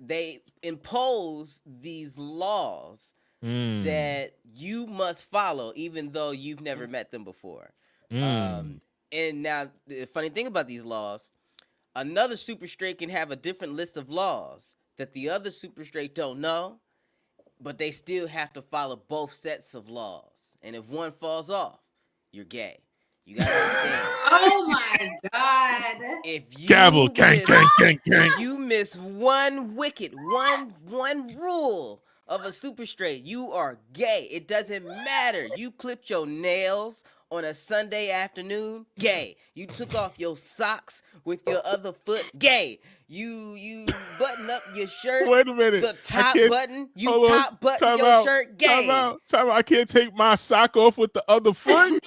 they impose these laws that you must follow, even though you've never met them before. And now the funny thing about these laws, another super straight can have a different list of laws that the other super straight don't know, but they still have to follow both sets of laws. And if one falls off, you're gay. You gotta understand. Oh my God. If you Gavel, gang. if you miss one wicket, one rule of a super straight, you are gay. It doesn't matter. You clipped your nails on a Sunday afternoon, gay. You took off your socks with your other foot, gay. You button up your shirt. Wait a minute. The top button, you hold on. top button Time your out. shirt, gay. Time out. I can't take my sock off with the other foot.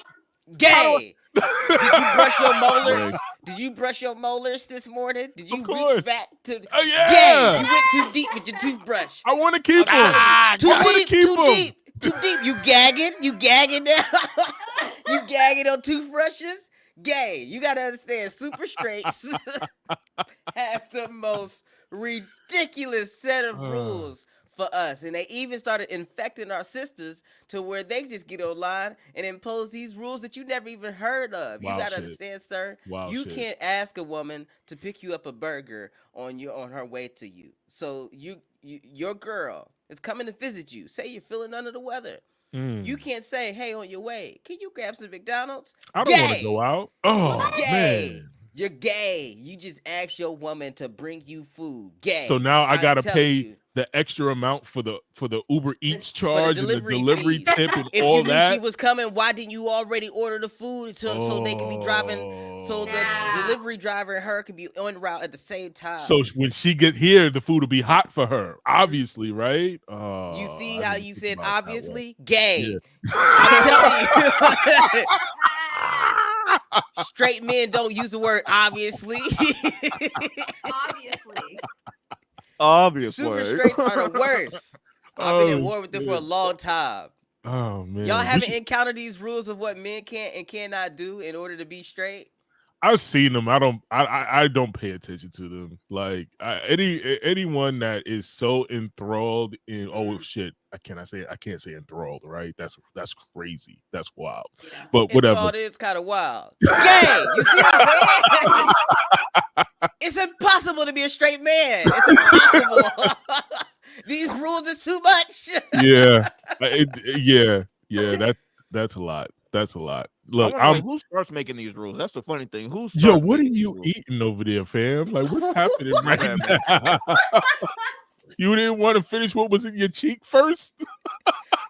Gay. Did you brush your molars? Right. Did you brush your molars this morning? Did you Of course. reach back to? Oh, yeah. Gay. You went too deep with your toothbrush. I want to keep I'm him. telling you, too I wanna deep. keep Too him. deep. Too deep. You gagging now. You gagging on toothbrushes. Gay. You gotta understand. Super straights have the most ridiculous set of rules for us, and they even started infecting our sisters to where they just get online and impose these rules that you never even heard of. Wild You gotta shit. understand, sir. Wild You shit. can't ask a woman to pick you up a burger on her way to you. So your girl is coming to visit you. Say you're feeling under the weather. You can't say, "Hey, on your way, can you grab some McDonald's?" I don't want to Gay. go out. Oh Gay. man. You're gay. You just ask your woman to bring you food. Gay. So now I I'm gotta telling pay you. the extra amount for the Uber Eats For the charge and the delivery delivery fees. tip and If all you knew that. she was coming, why didn't you already order the food so they could be driving? So the Nah. delivery driver and her could be en route at the same time. So when she get here, the food will be hot for her. Obviously, right? You see I how didn't you think said about it that way. obviously gay. Yeah. I'm telling you. Straight men don't use the word obviously. Obviously. Obvious Super word. straights are the worst. I've been at Oh, war with them for a shit. long time. Oh man, Y'all We haven't should- encountered these rules of what men can and cannot do in order to be straight? I've seen them. I don't pay attention to them. Like anyone that is so enthralled in oh shit, I can't say enthralled, right? That's crazy. That's wild. Yeah. But whatever. It is kind of wild. Gay. You see what I'm saying? It's impossible to be a straight man. It's impossible. These rules is too much. Yeah. Yeah. That's a lot. That's a lot. Look, who starts making these rules? That's the funny thing. Yo, what are you eating over there, fam? Like, what's happening right now? You didn't want to finish what was in your cheek first?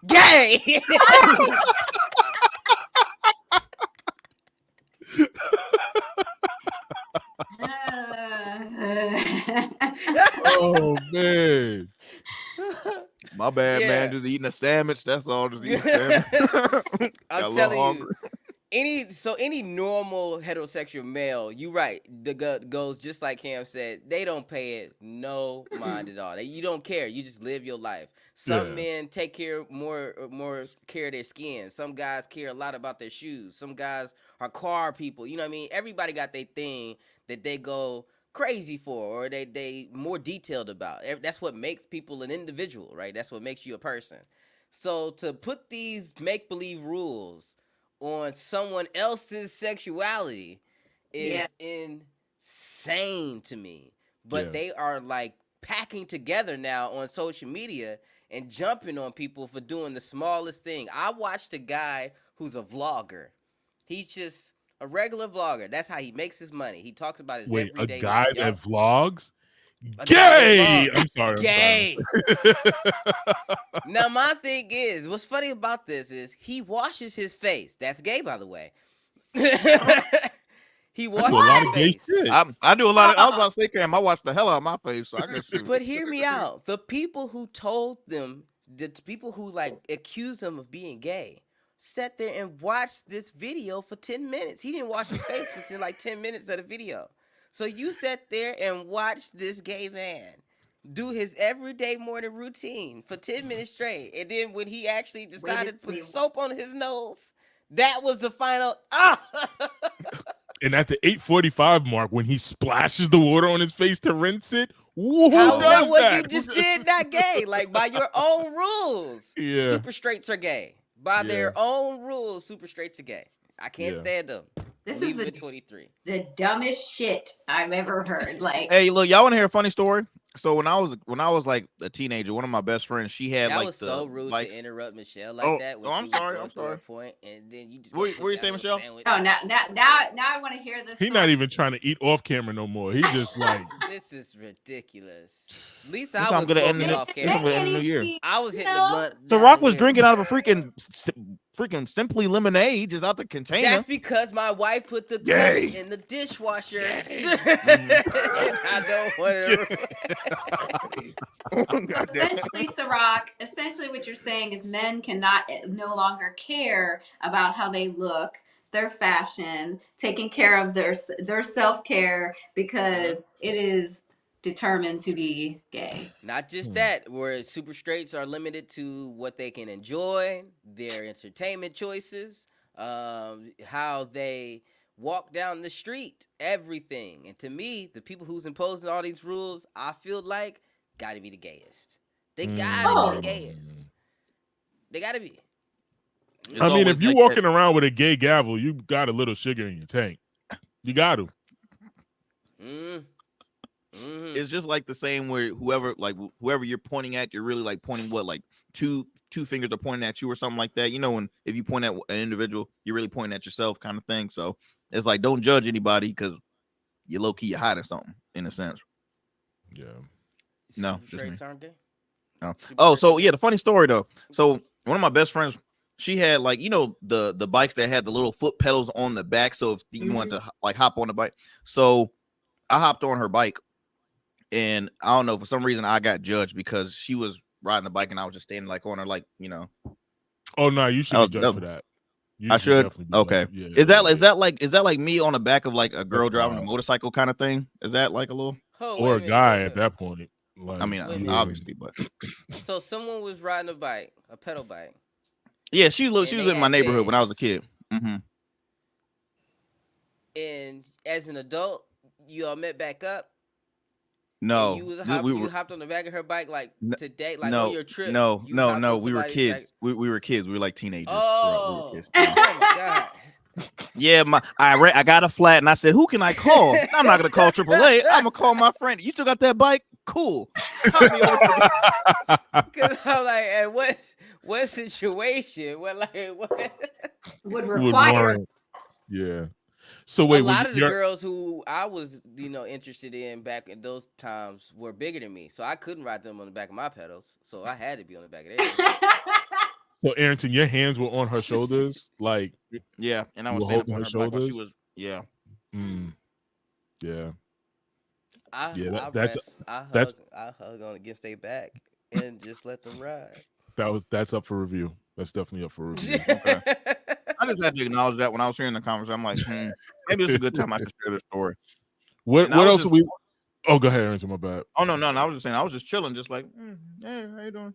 Gay. Oh man. My bad, Yeah. man. Just eating a sandwich. That's all. Just eating a sandwich. I'm telling you. Any normal heterosexual male, you right, goes just like Cam said, they don't pay it no mind at all. You don't care. You just live your life. Some men take more care of their skin. Some guys care a lot about their shoes. Some guys are car people. You know what I mean? Everybody got their thing that they go crazy for, or they more detailed about. That's what makes people an individual, right? That's what makes you a person. So to put these make-believe rules on someone else's sexuality is insane to me. But they are like packing together now on social media and jumping on people for doing the smallest thing. I watched a guy who's a vlogger. He's just a regular vlogger. That's how he makes his money. He talks about his everyday a guy life. that vlogs? A guy Gay! that vlogs. I'm sorry. Gay. Now, my thing is, what's funny about this is he washes his face. That's gay, by the way. He washes his face. I do a lot of. I was about to say, Cam, I watch the hell out of my face, so I guess. But hear me out. The people who told them, the people who like accused him of being gay, sat there and watched this video for 10 minutes. He didn't wash his face within like 10 minutes of the video. So you sat there and watched this gay man do his everyday morning routine for 10 minutes straight. And then when he actually decided to put soap on his nose, that was the final. And at the 8:45 mark, when he splashes the water on his face to rinse it, who How's does that what that? you just did not gay? Like, by your own rules, Yeah. super straights are gay. By their own rules, super straights are gay. I can't stand them. This Leave is it at 23. the dumbest shit I've ever heard. Like, Hey, look, y'all want to hear a funny story? So when I was like a teenager, one of my best friends, she had That like was the so rude bikes. to interrupt Michelle like that. When I'm she was sorry. going I'm through her sorry. point, and then you just What you say, Michelle? oh, now I want to hear this. He's not even trying to eat off camera no more. He's just like, This is ridiculous. At least That's I how was I'm gonna end smoking it. off That's camera. how I'm gonna end the new year. I was hitting the No. blunt. So down Rock was here. drinking out of a freaking Simply Lemonade, just out the container. That's because my wife put the Gay. cup in the dishwasher. Gay. I don't want to. Essentially, Ciroc, essentially what you're saying is men cannot no longer care about how they look, their fashion, taking care of their self-care because it is determined to be gay. Not just that, where super straights are limited to what they can enjoy, their entertainment choices, how they walk down the street, everything. And to me, the people who's imposing all these rules, I feel like, gotta be the gayest. They gotta be the gayest. They gotta be. I mean, if you're walking around with a gay gavel, you got a little sugar in your tank. You got to. It's just like the same where whoever you're pointing at, you're really like pointing what, like two fingers are pointing at you or something like that. You know, when if you point at an individual, you're really pointing at yourself, kind of thing. So it's like, don't judge anybody because you low key you're hiding something in a sense. Yeah. No, Super just me. straights aren't gay. No. Oh, so yeah, the funny story though. So one of my best friends, she had like, you know, the bikes that had the little foot pedals on the back. So if you want to like hop on the bike, so I hopped on her bike, and I don't know, for some reason I got judged because she was riding the bike and I was just standing like on her, like, you know. Oh no, you should be judged for that. I should. Okay. Yeah, is that like me on the back of like a girl driving a motorcycle kind of thing? Is that like a little or a guy at that point? Like, I mean, obviously, but so someone was riding a bike, a pedal bike. yeah, she was in my neighborhood when I was a kid. And as an adult, you all met back up. No, You we you were hopped on the back of her bike like N- today, like no, on your trip. no, You no, hopped no. on We were somebody's kids. back- We were kids. We were like teenagers. We were Oh, kids. oh my god. Yeah, I got a flat and I said, who can I call? I'm not gonna call AAA. I'm gonna call my friend. You still got that bike? Cool. Hop me over to the- Cause I'm like, and what situation? What like what? Would Would require warrant. Yeah. So A wait, lot of the you're- girls who I was, interested in back in those times were bigger than me, so I couldn't ride them on the back of my pedals. So I had to be on the back of theirs. so Arrington, your hands were on her shoulders, like Yeah, and I You was were standing holding up her on her bike while she shoulders? was. Yeah. yeah. I Yeah, I that's- rest, that's- I hug on against their back and just let them ride. That's up for review. That's definitely up for review. I just had to acknowledge that when I was hearing the conversation. I'm like, maybe it's a good time I should share this story. What And I what was else just- are we? Oh, go ahead, Arrington. My bad. Oh no, I was just saying, I was just chilling, just like, hey, how you doing?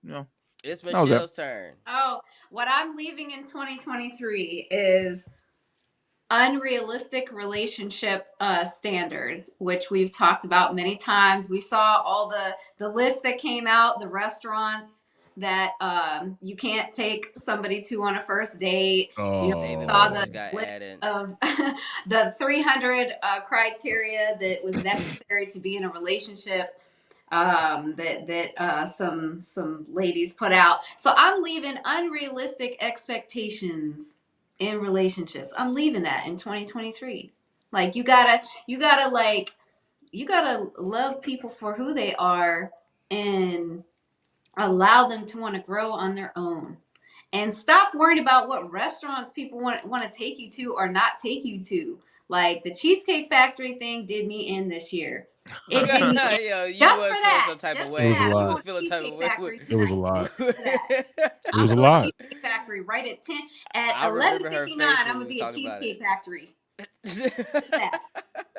You know, It's was that? Michelle's turn. Oh, what I'm leaving in 2023 is unrealistic relationship standards, which we've talked about many times. We saw all the lists that came out, the restaurants that you can't take somebody to on a first date. Oh, David saw Buster's the got list added. of the 300 criteria that was necessary to be in a relationship that some ladies put out. So I'm leaving unrealistic expectations in relationships. I'm leaving that in 2023. Like you gotta love people for who they are and allow them to want to grow on their own. And stop worrying about what restaurants people want to take you to or not take you to. Like the Cheesecake Factory thing did me in this year. It did me in. Yo, you Just was for feeling that. some type Just of for way. It was a that. lot. I'm You was going feeling to type of Cheesecake way. Factory It was a tonight. lot. Just for that. It was a I'm going to lot. Cheesecake Factory right at 10 I at remember her 11:59. face I'm when gonna we be at was talking about Cheesecake it. Factory. That.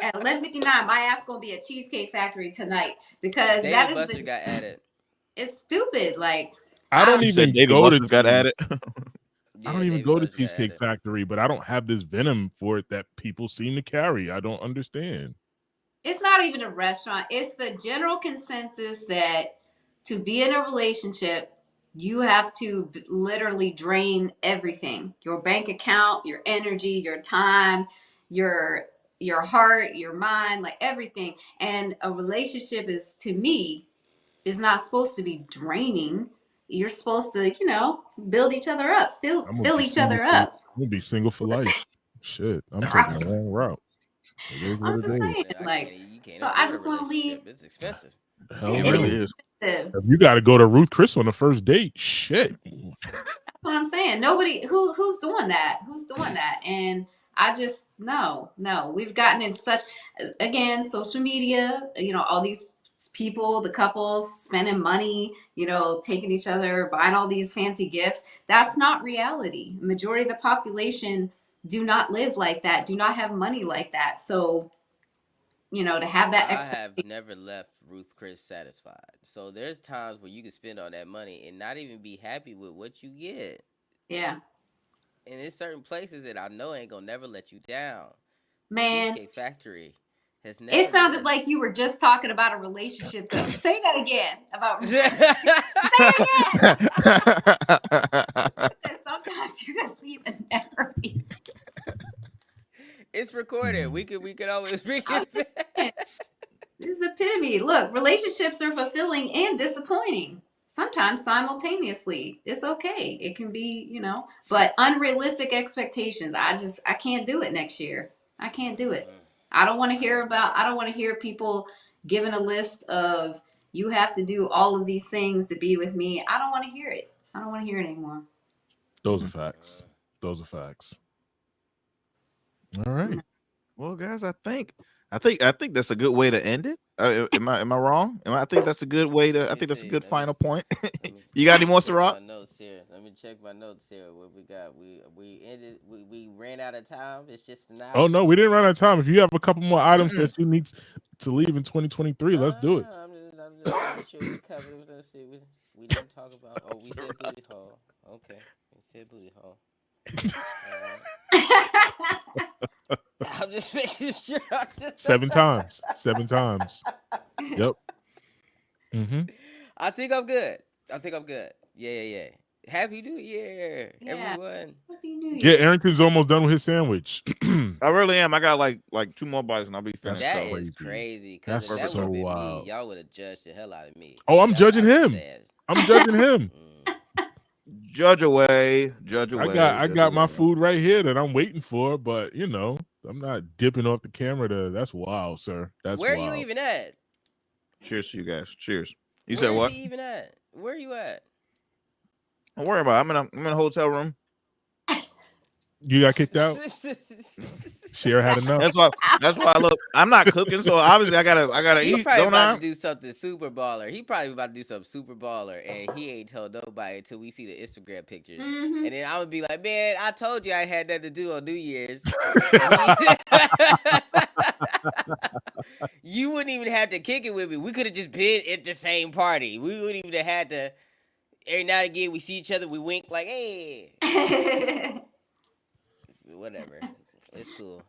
At 11:59, my ass gonna be at Cheesecake Factory tonight because David that is Buster got added. it's stupid. Like I don't You you even said David go to Buster's got Cheese- added. I don't even go to Cheesecake Factory, but I don't have this venom for it that people seem to carry. I don't understand. it's not even a restaurant. It's the general consensus that to be in a relationship, you have to literally drain everything: your bank account, your energy, your time, your heart, your mind, like everything. And a relationship is, to me, is not supposed to be draining. You're supposed to, build each other up, I'm gonna fill be each other single up. I'm gonna be single for life. Shit, I'm taking the wrong route. It is what I'm it just is. saying, You can't so I afford a just wanna leave- relationship. It's expensive. Hell It no. really is. That's If you got to go to Ruth Chris on the first date, shit. what I'm saying. Nobody who's doing that. Who's doing that? And I just no. We've gotten in such, again, social media, all these people, the couples spending money, taking each other, buying all these fancy gifts. That's not reality. Majority of the population do not live like that, do not have money like that. So, to have that I have never left Ruth Chris satisfied. So there's times where you can spend all that money and not even be happy with what you get. yeah. And there's certain places that I know ain't gonna never let you down. Man, Cheesecake Factory has never. it sounded missed. like you were just talking about a relationship though. Say that again about sometimes you're gonna leave and never be. It's recorded. We could always bring it back. This is the epitome. Look, relationships are fulfilling and disappointing. Sometimes simultaneously. It's okay. It can be, but unrealistic expectations. I can't do it next year. I can't do it. I don't want to hear people giving a list of you have to do all of these things to be with me. I don't want to hear it. I don't want to hear it anymore. Those are facts. All right. Well, guys, I think that's a good way to end it. Am I wrong? I think that's a good way to. I think that's a good final point. You got any more, Ciroc? My notes here. Let me check my notes here. What we got? We ended. We ran out of time. It's just an hour. Oh no, we didn't run out of time. If you have a couple more items that you need to leave in 2023, let's do it. I'm just making sure we covered it. Let's see. We didn't talk about. Oh, we said booty hole. Okay, we said booty hole. I'm just making sure. 7 times. 7 times. Yep. Mm-hmm. I think I'm good. Yeah. Happy New Year, Yeah. everyone. Happy New Yeah, Year. Arrington's almost done with his sandwich. I really am. I got like 2 more bites and I'll be finished. That's That so. is crazy. crazy. Because That's if that so would have been wild. me, y'all would have judged the hell out of me. Oh, I'm Y'all- judging just him. saying. I'm judging him. Judge away. Judge away. I judge got my away. food right here that I'm waiting for, but I'm not dipping off the camera that's wild, sir. That's Where wild. are you even at? Cheers to you guys. Cheers. You Where said is what? he even at? Where are you at? Don't worry about it. I'm in a hotel room. You got kicked out? Cher had enough. That's why I look. I'm not cooking, so obviously I gotta He eat. probably Don't about I? to do something super baller. He probably about to do something super baller, and he ain't told nobody until we see the Instagram pictures. Mhm. And then I would be like, man, I told you I had nothing to do on New Year's. You wouldn't even have to kick it with me. We could have just been at the same party. We wouldn't even have had to. Every now and again, we see each other, we wink like, hey, whatever. It's cool.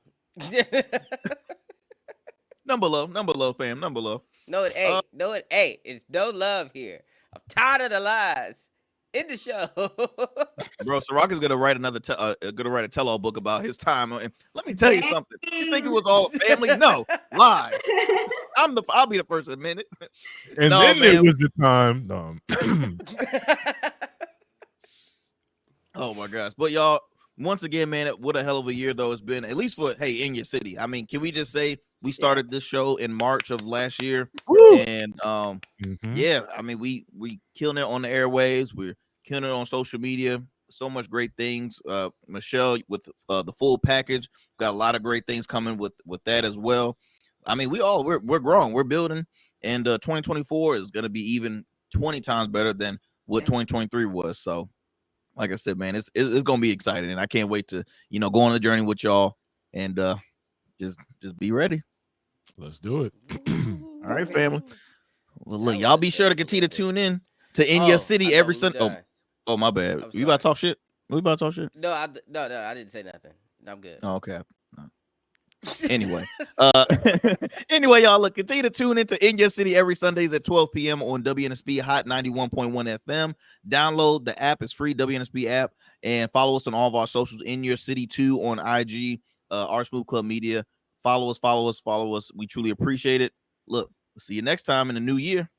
Number love, fam. Number love. No, it ain't. No, it ain't. It's no love here. I'm tired of the lies. In the show. Bro, Ciroc is gonna write a tell-all book about his time. And let me tell you something. You think it was all family? No, lies. I'll be the first to admit it. And No, then man. it was the time. No. Oh my gosh. But y'all, once again, man, what a hell of a year though it's been, at least for in your city. I mean, can we just say we started this show in March of last year? Woo! And Mhm. yeah, I mean, we killing it on the airwaves, we're killing it on social media, so much great things. Michelle with the full package, got a lot of great things coming with that as well. I mean, we're growing, we're building, and 2024 is going to be even 20 times better than what 2023 was. So like I said, man, it's going to be exciting, and I can't wait to go on the journey with y'all, and just be ready. Let's do it. All right, family. Well, look, y'all be sure to continue to tune in to In Your City I every thought we Sunday. done. Oh, my bad. I'm We about to sorry. talk shit? We about to talk shit? No, I didn't say nothing. I'm good. Oh, okay. Anyway, y'all, look, continue to tune into In Your City every Sundays at 12 p.m. on WNSB Hot 91.1 FM. Download the app. It's free, WNSB app. And follow us on all of our socials, In Your City 2 on IG, our Smooth Club Media. Follow us. We truly appreciate it. Look, we'll see you next time in the new year.